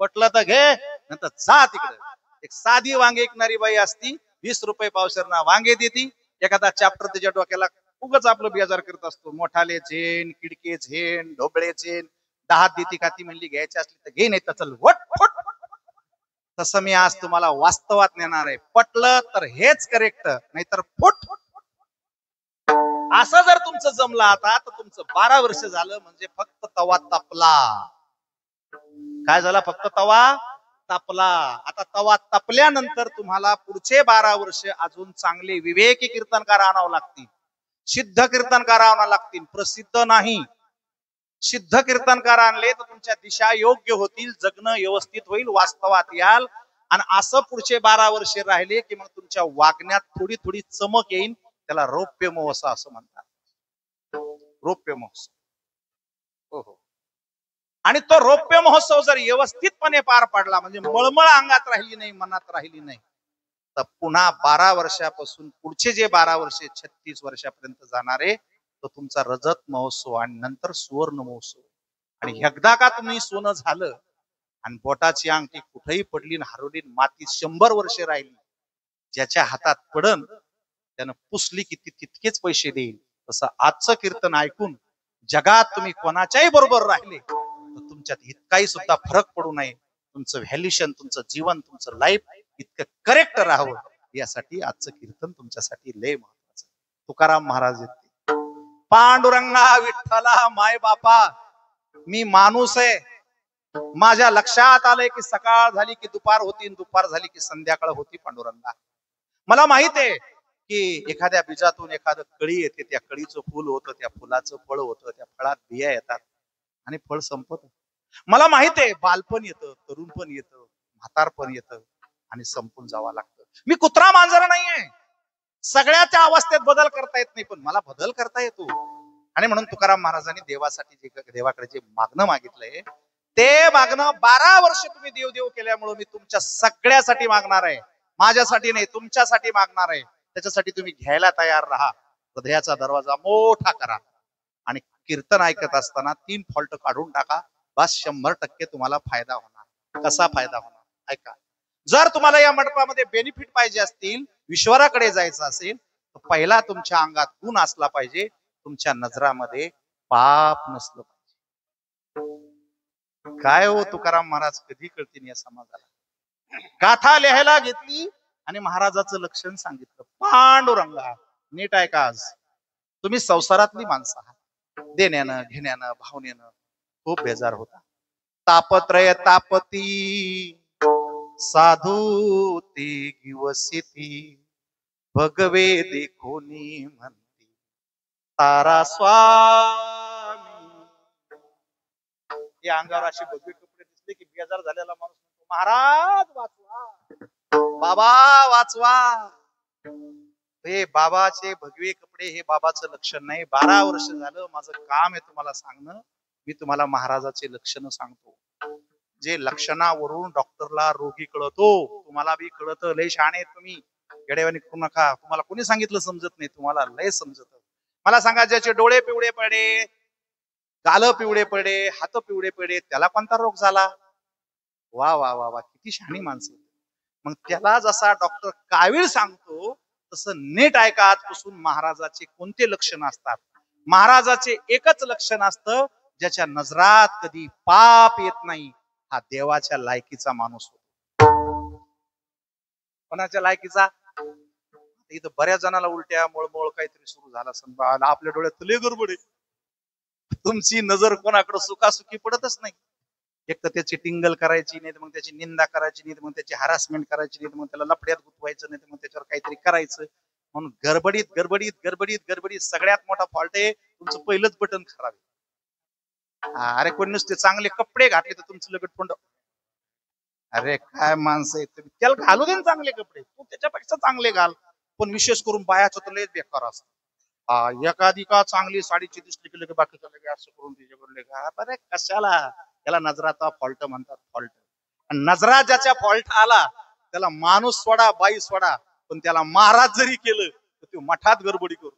पटलं तर घे, नंतर जा तिकडे. एक साधी वांगे विकणारी बाई असती, 20 रुपये पावशेरना वांगे देती. एखादा चॅप्टर त्याच्या डोक्याला उगाच आपलं बेजार करत असतो, मोठाले झेन, किडके झेन, ढोबळे झेन, 10 देती का? ती म्हणली घ्यायची असली तर घे, नाही तर चल वट फट. तसं मी आज तुम्हाला वास्तवात नेणार आहे. पटलं तर हेच करेक्ट, नाहीतर फुट. असं जर तुमचं जमलं आता तर तुमचं 12 वर्ष झालं म्हणजे फक्त तवा तपला. काय झाला? फक्त तवा तपला. आता तवा तपल्यानंतर तुम्हाला पुढचे 12 वर्ष अजून चांगले विवेकी कीर्तनकार आणावं लागतील, सिद्ध कीर्तनकार आणावं लागतील. प्रसिद्ध नाही, सिद्ध कीर्तनकार आणले तर तुमच्या दिशा योग्य होतील, जगणं व्यवस्थित होईल, वास्तवात याल. आणि असं पुढचे 12 वर्ष राहिले की मग तुमच्या वागण्यात थोडी थोडी चमक येईल. त्याला रौप्य महोत्सव असं म्हणतात. रौप्य महोत्सव. हो हो. आणि तो रौप्य महोत्सव जर व्यवस्थितपणे पार पाडला, म्हणजे मळमळ अंगात राहिली नाही, मनात राहिली नाही, तर पुन्हा 12 वर्षापासून पुढचे जे 12 वर्षे 36 वर्षापर्यंत जाणारे तो तुमचा रजत महोत्सव आणि नंतर सुवर्ण महोत्सव. आणि एकदा का तुम्ही सोनं झालं आणि बोटाची अंगठी कुठेही पडली हरवली, मातीत 100 वर्षे राहिली, ज्याच्या हातात पडन त्यानं पुसली की तितकेच पैसे देईल. तसं आजचं कीर्तन ऐकून जगात तुम्ही कोणाच्याही बरोबर राहिले तर तुमच्यात इतकाही सुद्धा फरक पडू नये. तुमचं व्हॅल्युशन, तुमचं जीवन, तुमचं लाईफ इतकं करेक्ट राहावं, यासाठी आजचं कीर्तन तुमच्यासाठी लय महत्वाचं. तुकाराम महाराज येते, पांडुरंगा विठ्ठला माय बापा, मी माणूस आहे. माझ्या लक्षात आलंय की सकाळ झाली की दुपार होती, दुपार झाली की संध्याकाळ होती. पांडुरंगा, मला माहित आहे की एखाद्या बीजातून एखादं कळी येते, त्या कळीचं फुल होतं, त्या फुलाचं फळ होतं, त्या फळात बिया येतात आणि फळ संपत. मला माहित आहे बालपण येतं, तरुणपण येतं, म्हातारपण येतं आणि संपून जावं लागतं. मी कुत्रा मांजर नाहीये, सगळ्याच्या अवस्थेत बदल करता येत नाही, पण मला बदल करता येतो. आणि म्हणून तुकाराम महाराजांनी देवाकडे जे मागणं मागितलंय ते मागणं 12 वर्ष तुम्ही देव केल्यामुळे मी तुमच्या सगळ्यासाठी मागणार आहे. माझ्यासाठी नाही, तुमच्यासाठी मागणार आहे. त्याच्यासाठी तुम्ही घ्यायला तयार राहा. हृदयाचा दरवाजा मोठा करा आणि कीर्तन ऐकत असताना 3 फॉल्ट काढून टाका. बस 100% तुम्हाला फायदा होणार. कसा फायदा होणार? ऐका. जर तुम्हाला या मंडपामध्ये बेनिफिट पाहिजे असतील, ईश्वराकडे जायचं असेल, तर पहिला तुमच्या अंगात गुण असला पाहिजे, तुमच्या नजरामध्ये पाप नसलं पाहिजे. काय हो तुकाराम महाराज कधी कळतील या समाजाला? गाथा लिहायला घेतली आणि महाराजाचं लक्षण सांगितलं. पांडुरंगा, नीट आहे का? आज तुम्ही संसारातली माणसं आहात, देण्यानं घेण्यानं भावनेनं खूप बेजार होता. तापत्रय तापती साधू ते गिवसिती, भगवे देखोनी म्हणती तारा स्वामी. या अंगावर असे भगवे कपडे दिसले की बेजार झालेला माणूस म्हणतो, महाराज वाचवा, बाबा वाचवा. हे बाबाचे भगवे कपडे हे बाबाचं लक्षण नाही. 12 वर्ष झालं माझं काम आहे तुम्हाला सांगणं. मी तुम्हाला महाराजाचे लक्षण सांगतो. जे लक्षणावरून डॉक्टरला रोगी कळतो, तुम्हाला बी कळत. लय शहाणे आहेत तुम्ही, येड्यावानी करू नका. तुम्हाला कोणी सांगितलं समजत नाही, तुम्हाला लय समजत. मला सांगा, ज्याचे डोळे पिवळे पडे, गाल पिवळे पडे, हात पिवळे पडे, त्याला कोणता रोग झाला? वा वा वा वा, किती शहाणी माणसं. मग त्याला जसा डॉक्टर कावीळ सांगतो तसं नीट ऐका. आजपासून महाराजाचे कोणते लक्षण असतात? महाराजाचे एकच लक्षण असतं, ज्याच्या नजरात कधी पाप येत नाही, हा देवाच्या लायकीचा माणूस होतो. कोणाच्या लायकीचा? इथं बऱ्याच जणाला उलट्या मळमळ काहीतरी सुरू झाला समजा, आपल्या डोळ्यात लय गडबड आहे. तुमची नजर कोणाकडे सुखासुखी पडतच नाही. एक तर त्याची टिंगल करायची, नाही तर मग त्याची निंदा करायची, नाही तर मग त्याची हरासमेंट करायची, नाही तर मग त्याला लफड्यात गुतवायचं, नाही तर मग त्याच्यावर काहीतरी करायचं. म्हणून गडबडीत गडबडीत गडबडीत गडबडीत सगळ्यात मोठा फॉल्ट आहे तुमचं पहिलंच बटन खराब आहे. अरे कोणी नुसते चांगले कपडे घातले तर तुमचं लगट पंड. अरे काय माणसं आहे तुम्ही, त्याला घालू दे ना चांगले कपडे, तू त्याच्यापेक्षा चांगले घाल. पण विशेष करून बायाचं तर लयच बेकार असतं. एखादी का चांगली साडीची दिसली की लगे बाकीचं लगे असं करून तिच्याकडे का, अरे कशाला? त्याला नजराचा फॉल्ट म्हणतात, फॉल्ट. नजरा ज्याच्या फॉल्ट आला त्याला माणूस सोडा, बाई सोडा, पण त्याला महाराज जरी केलं तर तो मठात गडबडी करतो.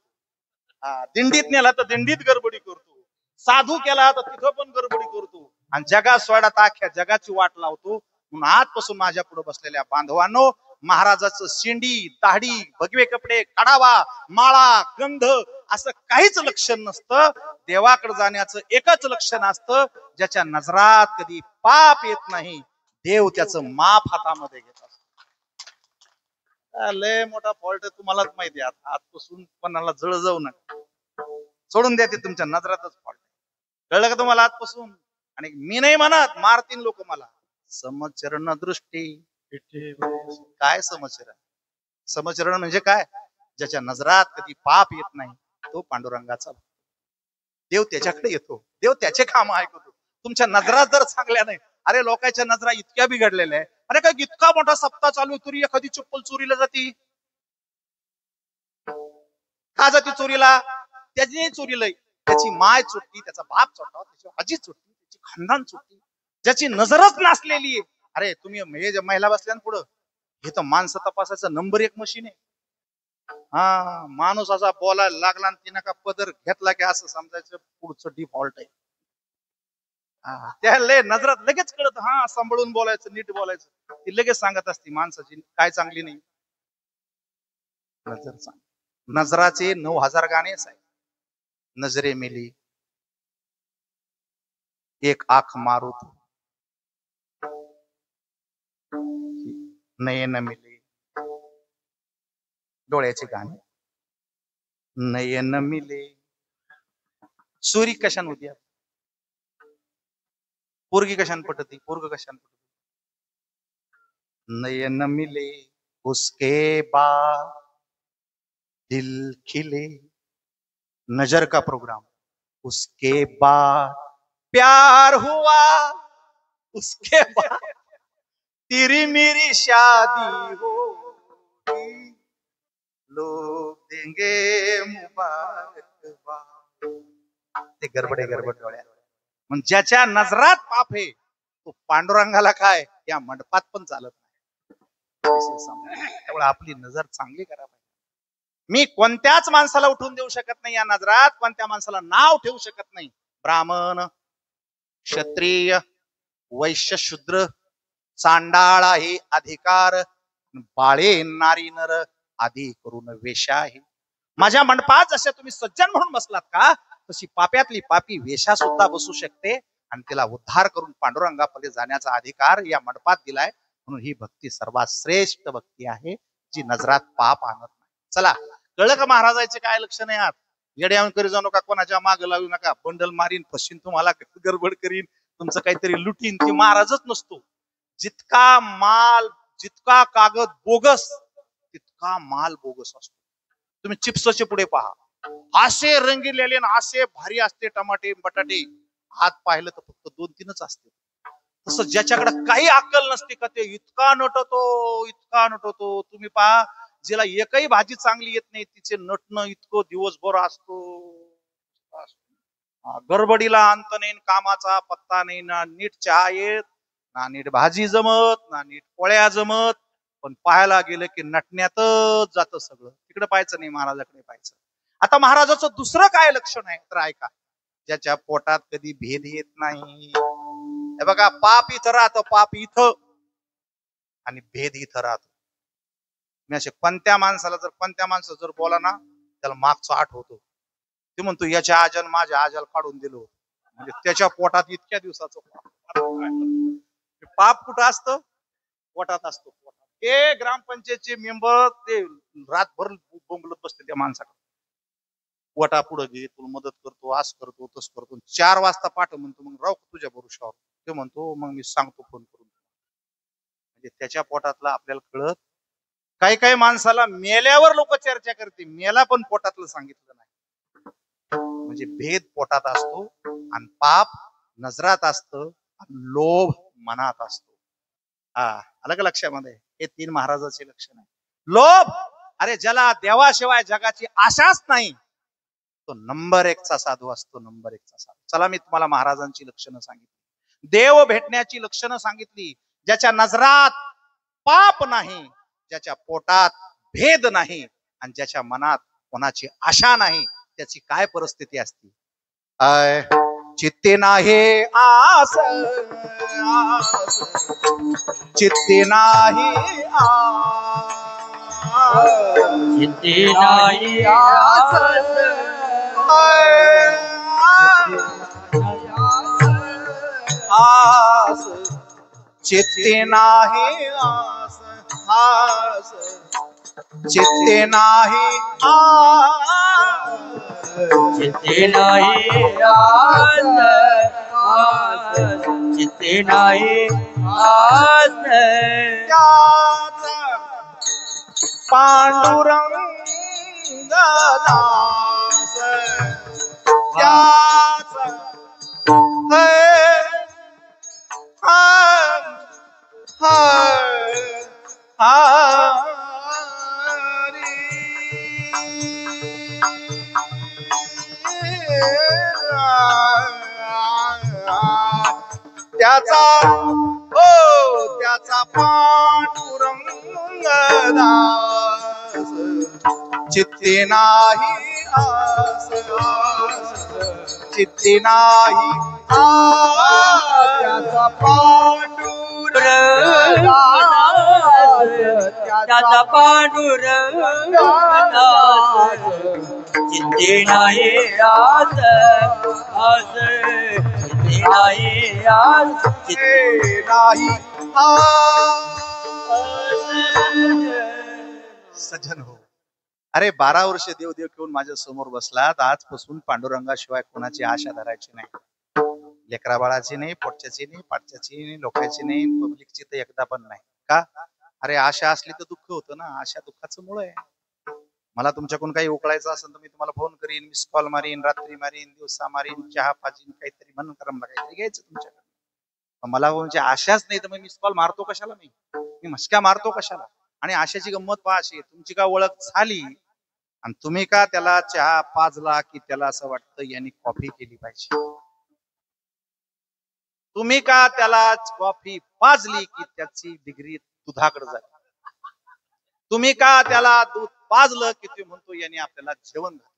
दिंडीत नेला तर दिंडीत गडबडी करतो, साधू केला तर तिथं पण गडबडी करतो, आणि जगा सोडा तर अख्ख्या जगाची वाट लावतो. म्हणून आजपासून माझ्या पुढे बसलेल्या बांधवांनो, महाराजाचं शेंडी, दाढी, भगवे कपडे, कडावा, माळा, गंध असं काहीच लक्षण नसतं. देवाकडे जाण्याचं एकच लक्षण असतं, ज्याच्या नजरात कधी पाप येत नाही, देव त्याचं माप हातामध्ये घेत असतो. लय मोठा फॉल्ट तुम्हालाच माहिती आहे. आजपासून कोणाला जळ जाऊ नका, सोडून द्या, ते तुमच्या नजरातच फॉल्ट. कळलं का तुम्हाला आजपासून? आणि मी नाही म्हणत, मारतीन लोक मला. समचरण दृष्टी, काय समचरण? समचरण म्हणजे काय? ज्याच्या नजरात कधी पाप येत नाही, तो पांडुरंगाचा. देव त्याच्याकडे येतो, देव त्याचे काम ऐकतो. तुमच्या नजरा जर चांगल्या नाही, अरे लोकांच्या नजरा इतक्या बिघडलेल्या आहे. अरे काय इतका मोठा सप्ताह चालू आहे तरी एखादी चप्पल चोरीला जाती. का जाती चोरीला? त्याची चोरीला, त्याची माय चोरती, त्याचा बाप चोरता, त्याची आजी चोरती, त्याची खानदान चोरती, ज्याची नजरच नासलेली आहे. अरे तुम्ही हे महिला बसल्या ना पुढं, हे तर माणसं तपासायचा नंबर 1 मशीन आहे. माणूस असा बोलायला लागला आणि तिनं का पदर घेतला की असं समजायचं पुढचं डिफॉल्ट आहे. त्या नजरात लगेच कळत, सांभाळून बोलायचं, नीट बोलायचं. ती लगेच सांगत असते माणसाची काय चांगली नाही. नजर चांगली. नजराचे 9000 गाणेच आहे. नजरे मिली एक आंख मारुत, नयन मिले, डोळ्याचे गाणे. नयन मिले, सुरी कशान होती? पोरगी कशान पटती? पोरग कशान पटत? नयन मिले उसके बाद दिल खिले, नजर का प्रोग्राम. उसके बाद प्यार हुआ, उसके बाद तेरी मेरी शादी होगी, लोग देंगे मुबारकबाद. ते गडबडे गडबड डोळ्या. मग ज्याच्या नजरात पाप आहे तो पांडुरंगाला काय या मंडपात पण चालत नाही. त्यामुळे आपली नजर चांगली करा पाहिजे. मी कोणत्याच माणसाला उठून देऊ शकत नाही या नजरात, कोणत्या माणसाला नाव ठेवू शकत नाही. ब्राह्मण, क्षत्रिय, वैश्य, शूद्र, चांडाळा हे अधिकार, बाळे नारी नर आधी करून वेशा आहे. माझ्या मंडपात जसे तुम्ही सज्जन म्हणून बसलात का, तशी पाप्यातली पापी वेशा सुद्धा बसू शकते, आणि तिला उद्धार करून पांडुरंगाकडे जाण्याचा अधिकार या मंडपात दिलाय. म्हणून ही भक्ती सर्वात श्रेष्ठ भक्ती आहे, जी नजरात पाप आणत नाही. चला, कळलं का महाराजाचे काय लक्षण आहे? आहात येड्यावून करी जाऊ नका, कोणाच्या मागे लागू नका. बंडल मारीन, फशीन तुम्हाला, गडबड करीन, तुमचं काहीतरी लुटीन. ती महाराजच नसतो. जितका माल, जितका कागद बोगस, तितका माल बोगस असतो. तुम्ही चिप्सचे पुढे पहा, असे रंगीलेले असे भारी असते टमाटे बटाटे, हात पाहिलं तर फक्त 2-3च असते. तसं ज्याच्याकडे काही अक्कल नसते का, ते इतका नटतो, इतका नटतो. तुम्ही पहा, जिला एकही भाजी चांगली येत नाही, तिचे नटणं इतकं दिवसभर असतो. गडबडीला अंत नाही, कामाचा पत्ता नाही, ना नीट चहा येत, ना नीट भाजी जमत, ना नीट पोळ्या जमत. पण पाहायला गेलं की नटण्यातच जातं सगळं. तिकडे पाहायचं नाही, महाराजाकडे पाहायचं. आता महाराजाचं दुसरं काय लक्षण आहे तर ऐका. ज्याच्या पोटात कधी भेद येत नाही. हे बघा, पाप इथं राहतं, पाप इथं, आणि भेद इथं राहतो. मी असे पंत्या माणसं जर बोला ना, त्याला मागचा आठवतो. ते म्हणतो याच्या आजन माझ्या आजाला काढून दिलो, म्हणजे त्याच्या पोटात इतक्या दिवसाचं पाप कुठं असतं? पोटात असतो. ते ग्रामपंचायतचे मेंबर ते रातभर बोंबलत बसते त्या माणसाकडे. पोटा पुढे घे, तुला मदत करतो, असं करतो, तस करतो. 4 वाजता पाठ म्हणतो, मग राहू तुझ्या भरोशावर. ते म्हणतो मग मी सांगतो फोन करून. म्हणजे त्याच्या पोटातलं आपल्याला कळत. काही काही माणसाला मेल्यावर लोक चर्चा करते, मेला पण पोटातलं सांगितलं नाही. म्हणजे भेद पोटात असतो, आणि पाप नजरात असतं, आणि लोभ मनात असतो. अलग लक्षामध्ये हे 3 महाराजाचे लक्षण आहे. लोभ, अरे ज्याला देवाशिवाय जगाची आशाच नाही, तो नंबर 1 चा साधू असतो, नंबर 1 चा साधू. चला, मी तुम्हाला महाराजांची लक्षणं सांगितली, देव भेटण्याची लक्षणं सांगितली. ज्याच्या नजरात पाप नाही, ज्याच्या पोटात भेद नाही, आणि ज्याच्या मनात कोणाची आशा नाही, त्याची काय परिस्थिती असते? चित्ते नाही आस, चित्ते नाही आस, चित्ते नाही आस, आस, चित्ते नाही आस, आस, चित्ते नाही आस, चित्ते नाही आस, चित्ते नाही आस, त्याचा पांडुरंग दास, त्याचा त्याचा त्याचा पांडुरंग दास, चित्ते नाही आस, चित्ते नाही आस, त्याचा पांडुरंग त्याचा पांडुरंग दास, चित्ते नाही आस, आस, चित्ते नाही आस, चित्ते नाही सजन हो. अरे 12 वर्ष देव देव घेऊन माझ्या समोर बसलात. आजपासून पांडुरंगाशिवाय कोणाची आशा धरायची नाही. लेकरा बाळाची नाही, पोटच्याची नाही, पाटच्याची नाही, लोकांची नाही, पब्लिकची तर एकदा पण नाही. का? अरे आशा असली तर दुःख होतं ना. आशा दुःखाचं मूळ आहे. मला तुमच्याकडून काही उकळायचं असेल तर मी तुम्हाला फोन करीन, मिस कॉल मारीन, रात्री मारीन, दिवसा मारीन, चहा पाजीन, काहीतरी म्हणून करा, मला काहीतरी घ्यायचं तुमच्याकडे. मला म्हणजे आशाच नाही तर मग मिस कॉल मारतो कशाला? मी मस्क्या मारतो कशाला? आणि आशाची गंमत पहा अशी, तुमची का ओळख झाली आणि तुम्ही का त्याला चहा पाजला की त्याला असं वाटतं यांनी कॉफी केली पाहिजे. तुम्ही का त्याला कॉफी पाजली की त्याची डिग्री दुधाकडे झाली. तुम्ही का त्याला दूध पाजलं की तो म्हणतो यांनी आपल्याला जेवण घातलं.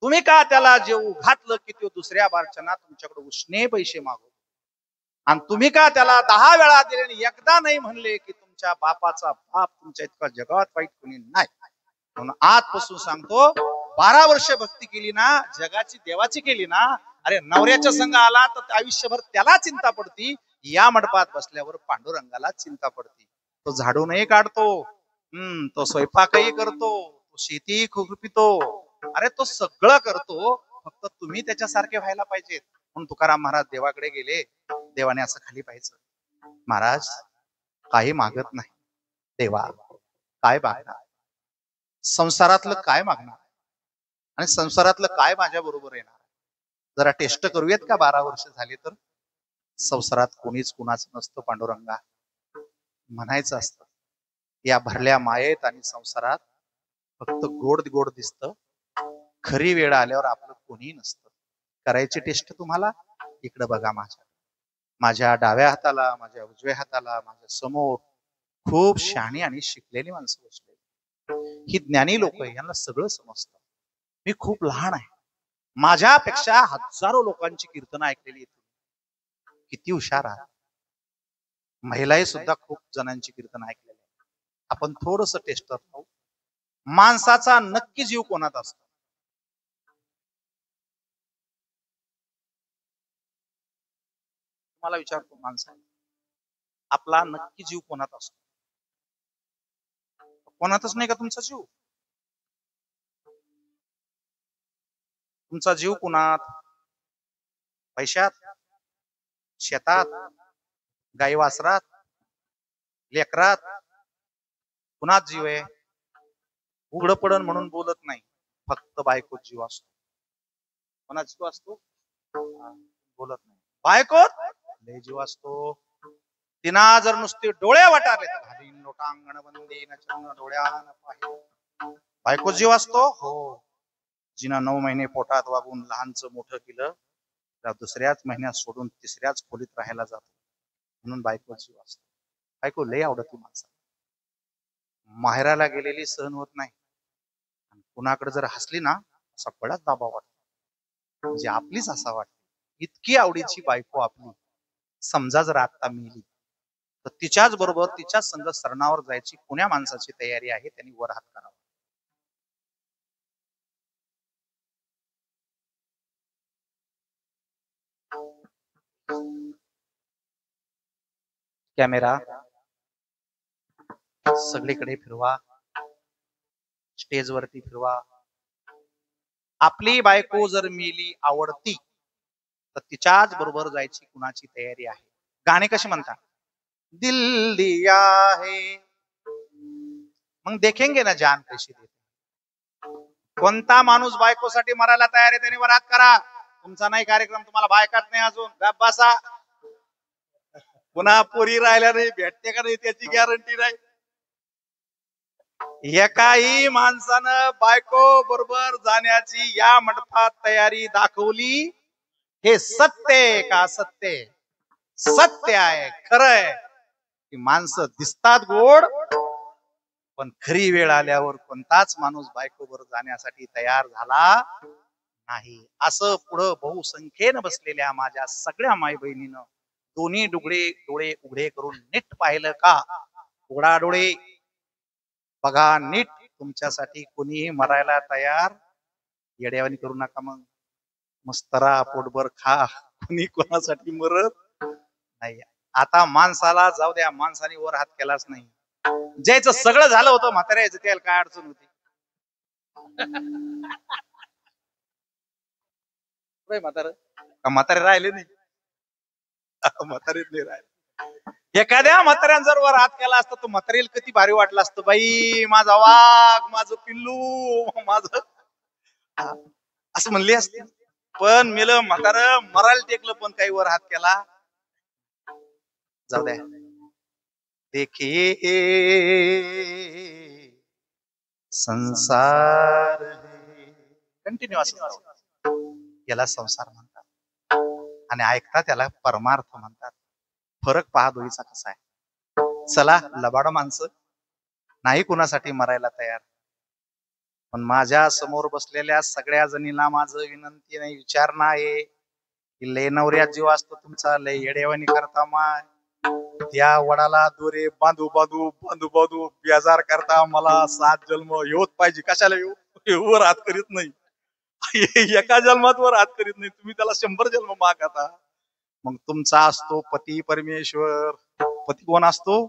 तुम्ही का त्याला जेवू घातलं की तो दुसऱ्या बारच्यांना तुमच्याकडे उसने पैसे मागवतो. आणि तुम्ही का त्याला 10 वेळा दिले आणि एकदा नाही म्हणले की तुमच्या बापाचा बाप तुमच्या इतका जगात वाईट कोणी नाही. म्हणून आजपासून सांगतो, 12 वर्ष भक्ती केली ना, जगाची देवाची केली ना, अरे नवऱ्याच्या संग आला तर आयुष्यभर त्याला चिंता पडती. या मंडपात बसल्यावर पांडुरंगाला चिंता पडती. तो झाडूनही काढतो, तो स्वयंपाकही करतो, तो शेतीही खुरपितो. अरे तो सगळं करतो, फक्त तुम्ही त्याच्यासारखे व्हायला पाहिजेत. म्हणून तुकाराम महाराज देवाकडे गेले. देवाने असं खाली पाहायचं, महाराज काही मागत नाही, देवा काय मागणार, संसारातलं काय मागणार, आणि संसारातलं काय माझ्या बरोबर येणार. जरा टेस्ट करूयात का? 12 वर्ष झाली तर. संसारात कोणीच कुणाचं नसतं पांडुरंगा, म्हणायचं असतं. या भरल्या मायेत आणि संसारात फक्त गोड गोड दिसतं. खरी वेळ आल्यावर आपलं कोणी नसतं. करायची टेस्ट तुम्हाला? इकडे बघा, माझ्या डाव्या हाताला, माझ्या उजव्या हाताला, माझ्या समोर खूप शहाणी आणि शिकलेली माणसं बसले. ही ज्ञानी लोक आहे, यांना सगळं समजतं. मी खूप लहान आहे. माझ्यापेक्षा हजारो लोकांची कीर्तनं ऐकलेली आहेत. किती हुशार आहात. महिलाही सुद्धा खूप जणांची कीर्तन ऐकलेली आहे. आपण थोडस टेस्ट करतो. माणसाचा नक्की जीव कोणात असतो? मला विचारतो, माणसा आपला नक्की जीव कोणात असतो? कोणातच नाही का तुमचा जीव? तुमचा जीव कोणात? पैशात, शेतात, गाई वासरात, लेकरात? कुणात जीव आहे? उघड पडन म्हणून बोलत नाही, फक्त बायकोत जीव असतो. कोणात जीव असतो? बोलत नाही. बायकोत लय जीव असतो. तिना जर नुसते डोळे वाटारले तर घालीन लोटांगण बंदी नचन डोळ्यान पाहि. बायकोत जीव असतो. हो. जिना 9 महिने पोटात वागून लहानचं मोठं केलं, त्या दुसऱ्याच महिन्यात सोडून तिसऱ्याच खोलीत राहायला जातो, म्हणून बायकोत जीव असतो. बायको लय आवडती माणसाला. माहेराला गेलेली सहन होत नाही. कुणाकडे जर हसली ना, असा बळाच दाबा वाटतो, म्हणजे आपलीच असा वाटतो. इतकी आवडीची बायको आपली. समजा जर आता मिली तर तिच्याच बरोबर तिच्या संग सरणावर जायची कोण्या माणसाची तयारी आहे? त्यांनी वर हात करावा. कॅमेरा सगळीकडे फिरवा, स्टेजवरती फिरवा. आपली बायको जर मिली आवडती तर तिच्याच बरोबर जायची कुणाची तयारी आहे? गाणे कसे म्हणतात? दिल दिया है, मग देखेंगे ना जान कशी देते. कोणता माणूस बायकोसाठी मरायला तयार आहे त्याने वर हात करा. तुमचा नाही कार्यक्रम, तुम्हाला बायकाच नाही अजून, गप्प बसा. पुन्हा पोरी राहिल्या नाही, भेटते का नाही त्याची गॅरंटी नाही. एकाही माणसानं बायको बरोबर जाण्याची या मंडपात तयारी दाखवली. हे सत्य आहे का असत्य? सत्य आहे, खरं आहे. की माणसं दिसतात गोड, पण खरी वेळ आल्यावर कोणताच माणूस बायको बरोबर जाण्यासाठी तयार झाला नाही. असं पुढं बहुसंख्येनं बसलेल्या माझ्या सगळ्या माई बहिणीनं दोन्ही डोळे उघडे करून नीट पाहिलं का? उघडा डोळे, बघा नीट. तुमच्यासाठी कोणीही मरायला तयार. येड्यावानी करू नका. मग मस्तरा पोटभर खा, कोणी कोणासाठी मरत नाही. आता माणसाला जाऊ द्या, माणसाने वर हात केलाच नाही. ज्याचं सगळं झालं होतं म्हाताऱ्याचं, त्याला काय अडचण होती? म्हातारे राहिले नाही, म्हातारे नाही राहिले. एखाद्या म्हाताऱ्यानं जर वर हात केला असता तर म्हातारीला किती भारी वाटलं असतं. बाई माझा वाघ, माझं पिल्लू, माझं असं म्हणले असते. पण मेलं म्हातार, मरायला टेकलं पण काही वर हात केला. जाऊ द्या. देखिए संसार कंटिन्यू असं, याला संसार म्हणतात आणि ऐकता त्याला परमार्थ म्हणतात. फरक पहा दोघीचा कसा आहे. चला, लबाड माणसं नाही कुणासाठी मरायला तयार. पण माझ्या समोर बसलेल्या सगळ्या जणीला माझं विनंती नाही, विचारणं आहे की लय नवऱ्यात जीव असतो तुमचा, लय येडेवानी करता माय. त्या वडाला दोरे बांधू बांधू बांधू बांधू बेजार करता. मला 7 जन्म येऊच पाहिजे. कशाला येऊ? वर हात करीत नाही. एका जन्मात वर हात करीत नाही, तुम्ही त्याला 100 जन्म मागता. मग तुमचा असतो पती परमेश्वर. पती कोण असतो?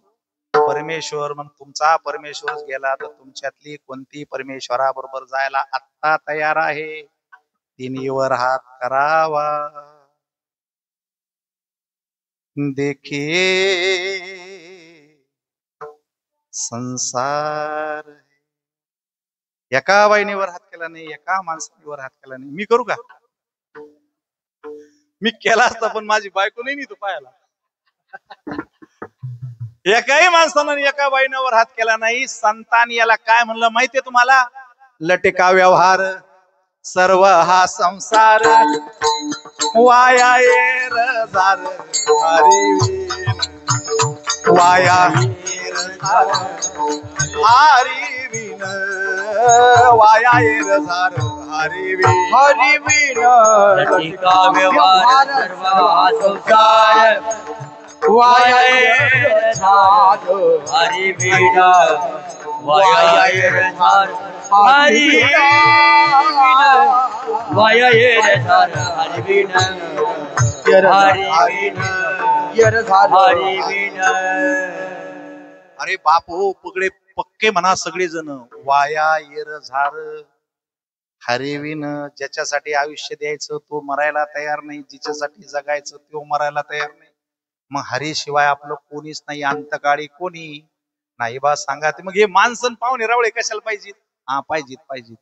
परमेश्वर. मग तुमचा परमेश्वरच गेला तर तुमच्यातली कोणती परमेश्वरा बरोबर जायला आत्ता तयार आहे? तिने वर हात करावा. देखिए संसार. एका बाईनीवर हात केला नाही, एका माणसावर हात केला नाही. मी करू का? मी केला असता, पण माझी बायको नाही तो पायाला. एकाही माणसानं एका बाईनावर हात केला नाही. संतान याला काय म्हणलं माहितीये तुम्हाला? लटका व्यवहार. सर्व हा संसार वाया येर झार हरिवीन वाया येर झार हरिवीन वाया येर झार हरिवीन हरिविन लटिका व्यवहार सर्व हा संसार वाया येर झार हरिवीण वाया येर झार हरिवीण वाया येर झार हरिवीण हरिवीण येर झालं हरिवीण. अरे बापू पगडे पक्के म्हणा सगळे जण वाया येर झार हरिवीन ज्याच्यासाठी आयुष्य द्यायचं तो मरायला तयार नाही जिच्यासाठी जगायचं तो मरायला तयार नाही मग हरी शिवाय आपलं कोणीच नाही अंतकाळी कोणी नाही बा सांगा ते मग हे माणसं पाहुणे रावळे कशाला पाहिजेत हा पाहिजेत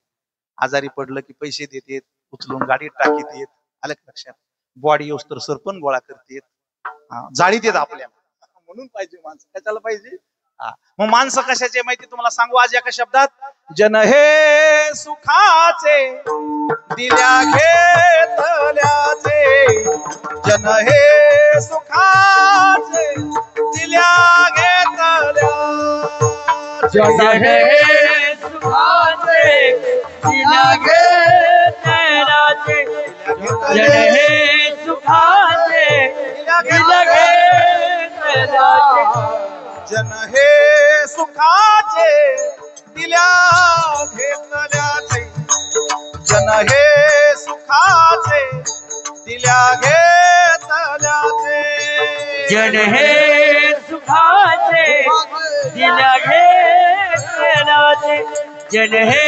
आजारी पडलं की पैसे देतेत उचलून गाडीत टाकीत येत आलं का लक्षात बॉडी येऊस तर सरपण गोळा करतेत जाळीत येत आपल्याला म्हणून पाहिजे माणसं कशाला पाहिजे मग माणसं कशाचे माहिती तुम्हाला सांगू आज एका शब्दात जन हे सुखाचे दिल्या घेतल्याचे जन हे सुखाचे दिल्या घेतल्या जन हे सुखाचे दिल्या घेतल्याचे जन हे सुखाचे दिल्या घेतल्याचे जन हे सुखाचे दिल्या घेतल्याचे जन हे सुखाचे दिल्या घेतल्याचे जन हे सुखाचे दिल्या घेतल्याचे जन हे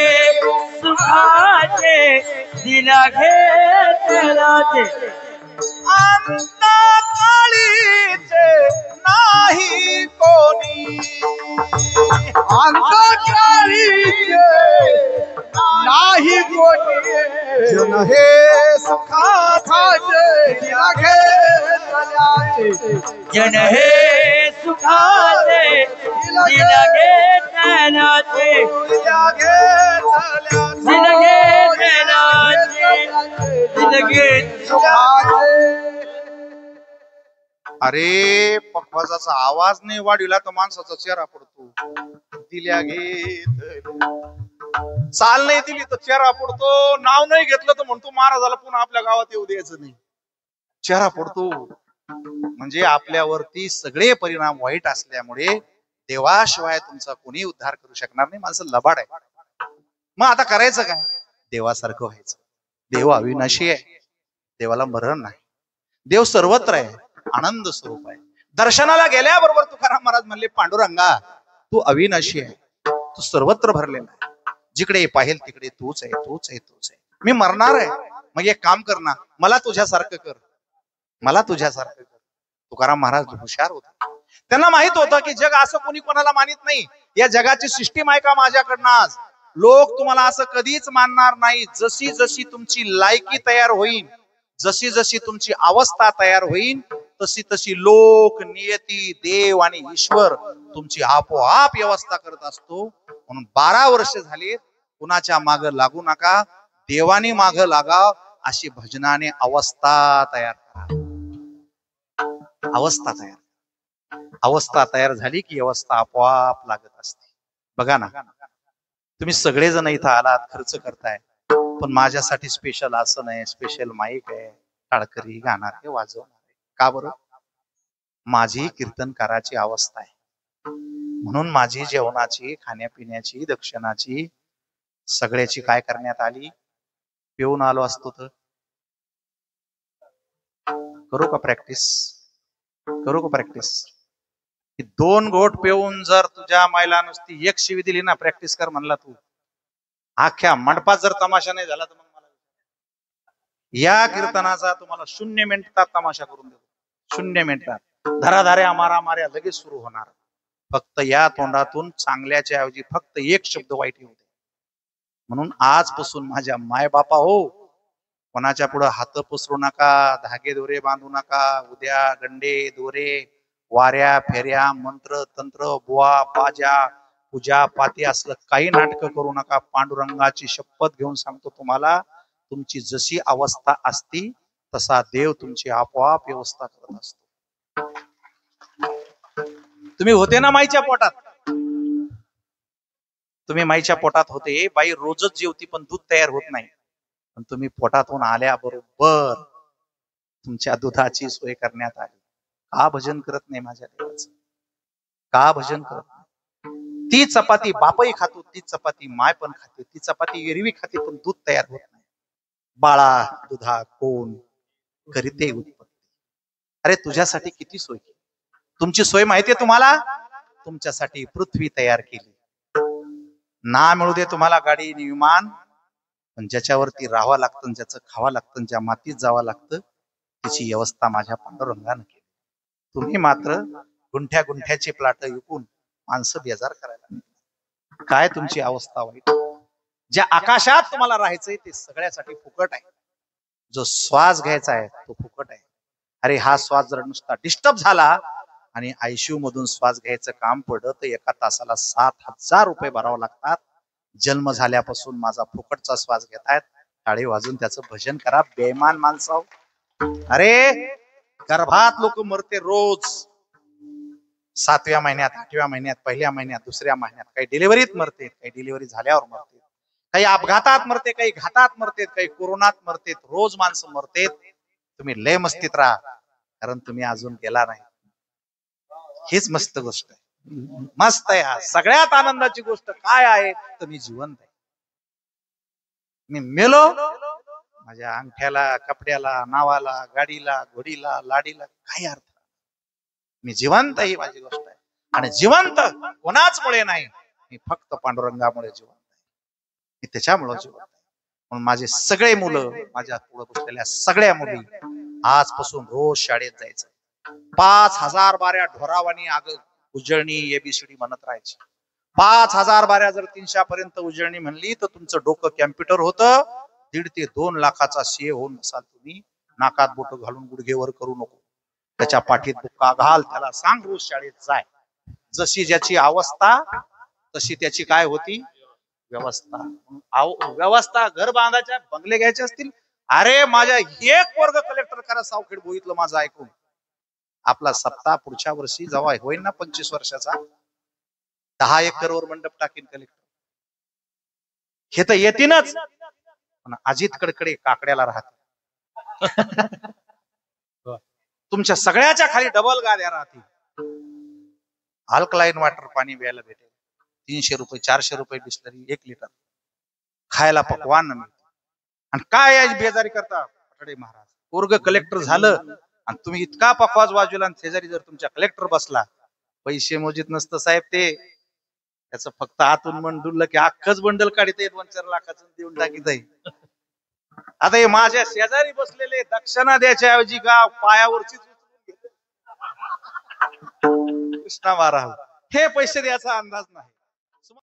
सुखाचे दिल्या घेतल्याचे अंतकाळीचे नाही कोणी अंतकाळीचे नाही कोणी जन हे सुखाचे दिल्या घेतल्याचे जन हे सुखाचे दिल्या घेतल्याचे दिल्या घेतल्याचे दिल्या घेतल्याचे दिल्या घेतल्याचे. अरे पखवाजाचा आवाज नाही वाढविला तर माणसाचा चेहरा पडतो दिल्या घेत चाल नाही दिली तर चेहरा पडतो नाव नाही घेतलं तर म्हणतो महाराजाला पुन्हा आपल्या गावात येऊ द्यायचं नाही चेहरा पडतो म्हणजे आपल्यावरती सगळे परिणाम वाईट असल्यामुळे देवाशिवाय तुमचा कोणी उद्धार करू शकणार नाही माणसं लबाड आहे मग आता करायचं काय देवासारखं व्हायचं देव अविनाशी आहे देवाला मरण नाही देव सर्वत्र आहे आनंद स्वरूप आहे दर्शनाला गेल्याबरोबर तुकाराम महाराज म्हणले पांडुरंगा तू अविनाशी आहे तू सर्वत्र भरलेला आहे जिकडे पाहिल तिकडे तूच आहे तूच आहे तूच आहे मी मरणार आहे मग एक काम कर ना मला तुझ्यासारखं कर मला तुझ्यासारखं कर तुकाराम महाराज हुशार होते त्यांना माहित होतं की जग असं कोणी कोणाला मानित नाही या जगाची सिस्टीम आहे का माझ्याकडनं आज लोक तुम्हाला असं कधीच मानणार नाही जशी जशी तुमची लायकी तयार होईल जशी जशी तुमची अवस्था तयार होईल तशी तशी लोक नियती देव आणि ईश्वर तुमची आपोआप व्यवस्था करत असतो म्हणून 12 वर्ष झाली कुणाच्या माग लागू नका देवानी माग लागा अशी भजनाने अवस्था तयार करा अवस्था तयार झाली की व्यवस्था आपोआप लागत असते बघा ना तुम्ही सगळेजण इथं आलात खर्च करताय पण माझ्यासाठी स्पेशल असं नाही स्पेशल माईक आहे टाळकरी गाणारे वाजवणारे का बरं माझी कीर्तनकाराची अवस्था आहे म्हणून माझी जेवणाची खाण्यापिण्याची दक्षिणाची सगळ्याची काय करण्यात आली पिऊन आलो असतो तर करू का प्रॅक्टिस 2 घोट पिऊन जर तुझ्या मायला नुसती एक शिवी दिली ना प्रॅक्टिस कर म्हणला तू अख्ख्या मंडपात जर तमाशा नाही झाला तर मग मला या कीर्तनाचा तुम्हाला 0 मिनिटात तमाशा करून देतो 0 मिनिटात धराधाऱ्या माऱ्या लगेच सुरू होणार फक्त या तोंडातून चांगल्याच्या ऐवजी फक्त एक शब्द वाईट येऊ दे म्हणून आजपासून माझ्या मायबापा हो कोणाच्या पुढे हात पसरू नका धागे दोरे बांधू नका उद्या गंडे दोरे वाऱ्या फेऱ्या मंत्र तंत्र बुवा बाजा पूजा पाती असलं काही नाटक करू नका पांडुरंगाची शपथ घेऊन सांगतो तुम्हाला तुमची जशी अवस्था असती तसा देव तुमची आपोआप व्यवस्था करत असतो. तुम्ही होते ना माईच्या पोटात, तुम्ही माईच्या पोटात होते, बाई रोजच जेवती पण दूध तयार होत नाही. पण तुम्ही पोटातून आल्याबरोबर तुमच्या दुधाची सोय करण्यात आली. का भजन करत नाही माझ्या देवाचं? का भजन करत नाही? ती चपाती बापही खातो, ती चपाती माय पण खाते, ती चपाती एरवी खाते पण दूध तयार होत नाही. बाळा दुधा कोण करीते उत्पत्ती. अरे तुझ्यासाठी किती सोय केली. तुमची सोय माहितीये तुम्हाला? तुमच्यासाठी पृथ्वी तयार केली. ना मिळू दे तुम्हाला गाडी आणि विमान, पण ज्याच्यावरती राहावं लागतं, ज्याचं खावं लागतं, ज्या मातीत जावं लागतं, तिची व्यवस्था माझ्या पांडुरंगानं केली. तुम्ही मात्र गुंठ्या गुंठ्याचे प्लाट विकून माणसं बेजार करायला. काय तुमची अवस्था वाईट. ज्या आकाशात तुम्हाला राहायचंय ते सगळ्यासाठी फुकट आहे. जो श्वास घ्यायचा आहे तो फुकट आहे. अरे हा श्वास जर नुसता डिस्टर्ब झाला आणि आयसीयू मधून श्वास घ्यायचं काम पडलं तर एका तासाला 7,000 रुपये भरावं लागतात. जन्म झाल्यापासून माझा फुकटचा श्वास घेतायत, टाळी वाजून त्याचं भजन करा बेईमान माणसाव. अरे गर्भात लोक मरते रोज, 7व्या महिन्यात, 8व्या महिन्यात, पहिल्या महिन्यात, दुसऱ्या महिन्यात, काही डिलिव्हरीत मरते, काही डिलिव्हरी झाल्यावर मरते, काही अपघातात मरते, काही घातात मरते, काही कोरोनात मरते, रोज माणसं मरतेत. तुम्ही लय मस्तीत राहा, कारण तुम्ही अजून गेला नाही. हीच मस्त गोष्ट आहे. मस्त आहे. सगळ्यात आनंदाची गोष्ट काय आहे तर मी जिवंत आहे. मी मेलो, माझ्या अंगठ्याला, कपड्याला, नावाला, गाडीला, घोडीला, लाडीला काही अर्थ. मी जिवंत ही माझी गोष्ट आहे. आणि जिवंत कोणाच मुळे नाही, मी फक्त पांडुरंगामुळे जिवंत आहे. मी त्याच्यामुळे जिवंत आहे. म्हणून माझे सगळे मुलं, माझ्या पुढे बसलेल्या सगळ्या मुली आजपासून रोज शाळेत जायचं. 5,000 बाऱ्या ढोरावानी आग उजळणी एबीसीडी म्हणत राहायची. 5,000 बाऱ्या जर 300 पर्यंत उजळणी म्हणली तर तुमचं डोकं कॅम्प्युटर होतं. 1.5 ते 2 लाखाचा सीए होऊन बसाल तुम्ही. नाकात बोट घालून गुडघेवर करू नको. त्याच्या पाठीत बुक्का घाल, त्याला सांग रोज शाळेत जाय. जशी ज्याची अवस्था तशी त्याची काय होती व्यवस्था. व्यवस्था घर बांधायच्या, बंगले घ्यायचे असतील, अरे माझ्या एक वर्ग कलेक्टर करा सावखेड बोईतलं माझं ऐकून. आपला सप्ताह पुढच्या वर्षी जेव्हा होईल ना 25 वर्षाचा, 10 एकरवर मंडप टाकीन कलेक्टर. हे तर येतीनच, पण अजित कडकडे काकड्याला राहते. तुमच्या सगळ्याच्या खाली डबल गाद्या राहतील. अल्कलाईन वॉटर पाणी प्यायला भेटेल. 300 रुपये 400 रुपये बिस्लरी 1 लिटर. खायला पकवान न मिळतं. आणि काय याची बेजारी करता पठडे महाराज. वर्ग कलेक्टर झालं आणि तुम्ही इतका पकवाज वाजवला आणि शेजारी जर तुमच्या कलेक्टर बसला, पैसे मोजित नसतं साहेब ते. त्याचं फक्त आतून मन डुललं की अख्खच बंडल काढित 2-4 लाखाचं देऊन टाकीत आहे. आता हे माझ्या शेजारी बसलेले दक्षिणा द्यायच्या ऐवजी का पायावरचीच कृष्णा महाराज हे पैसे द्यायचा अंदाज नाही.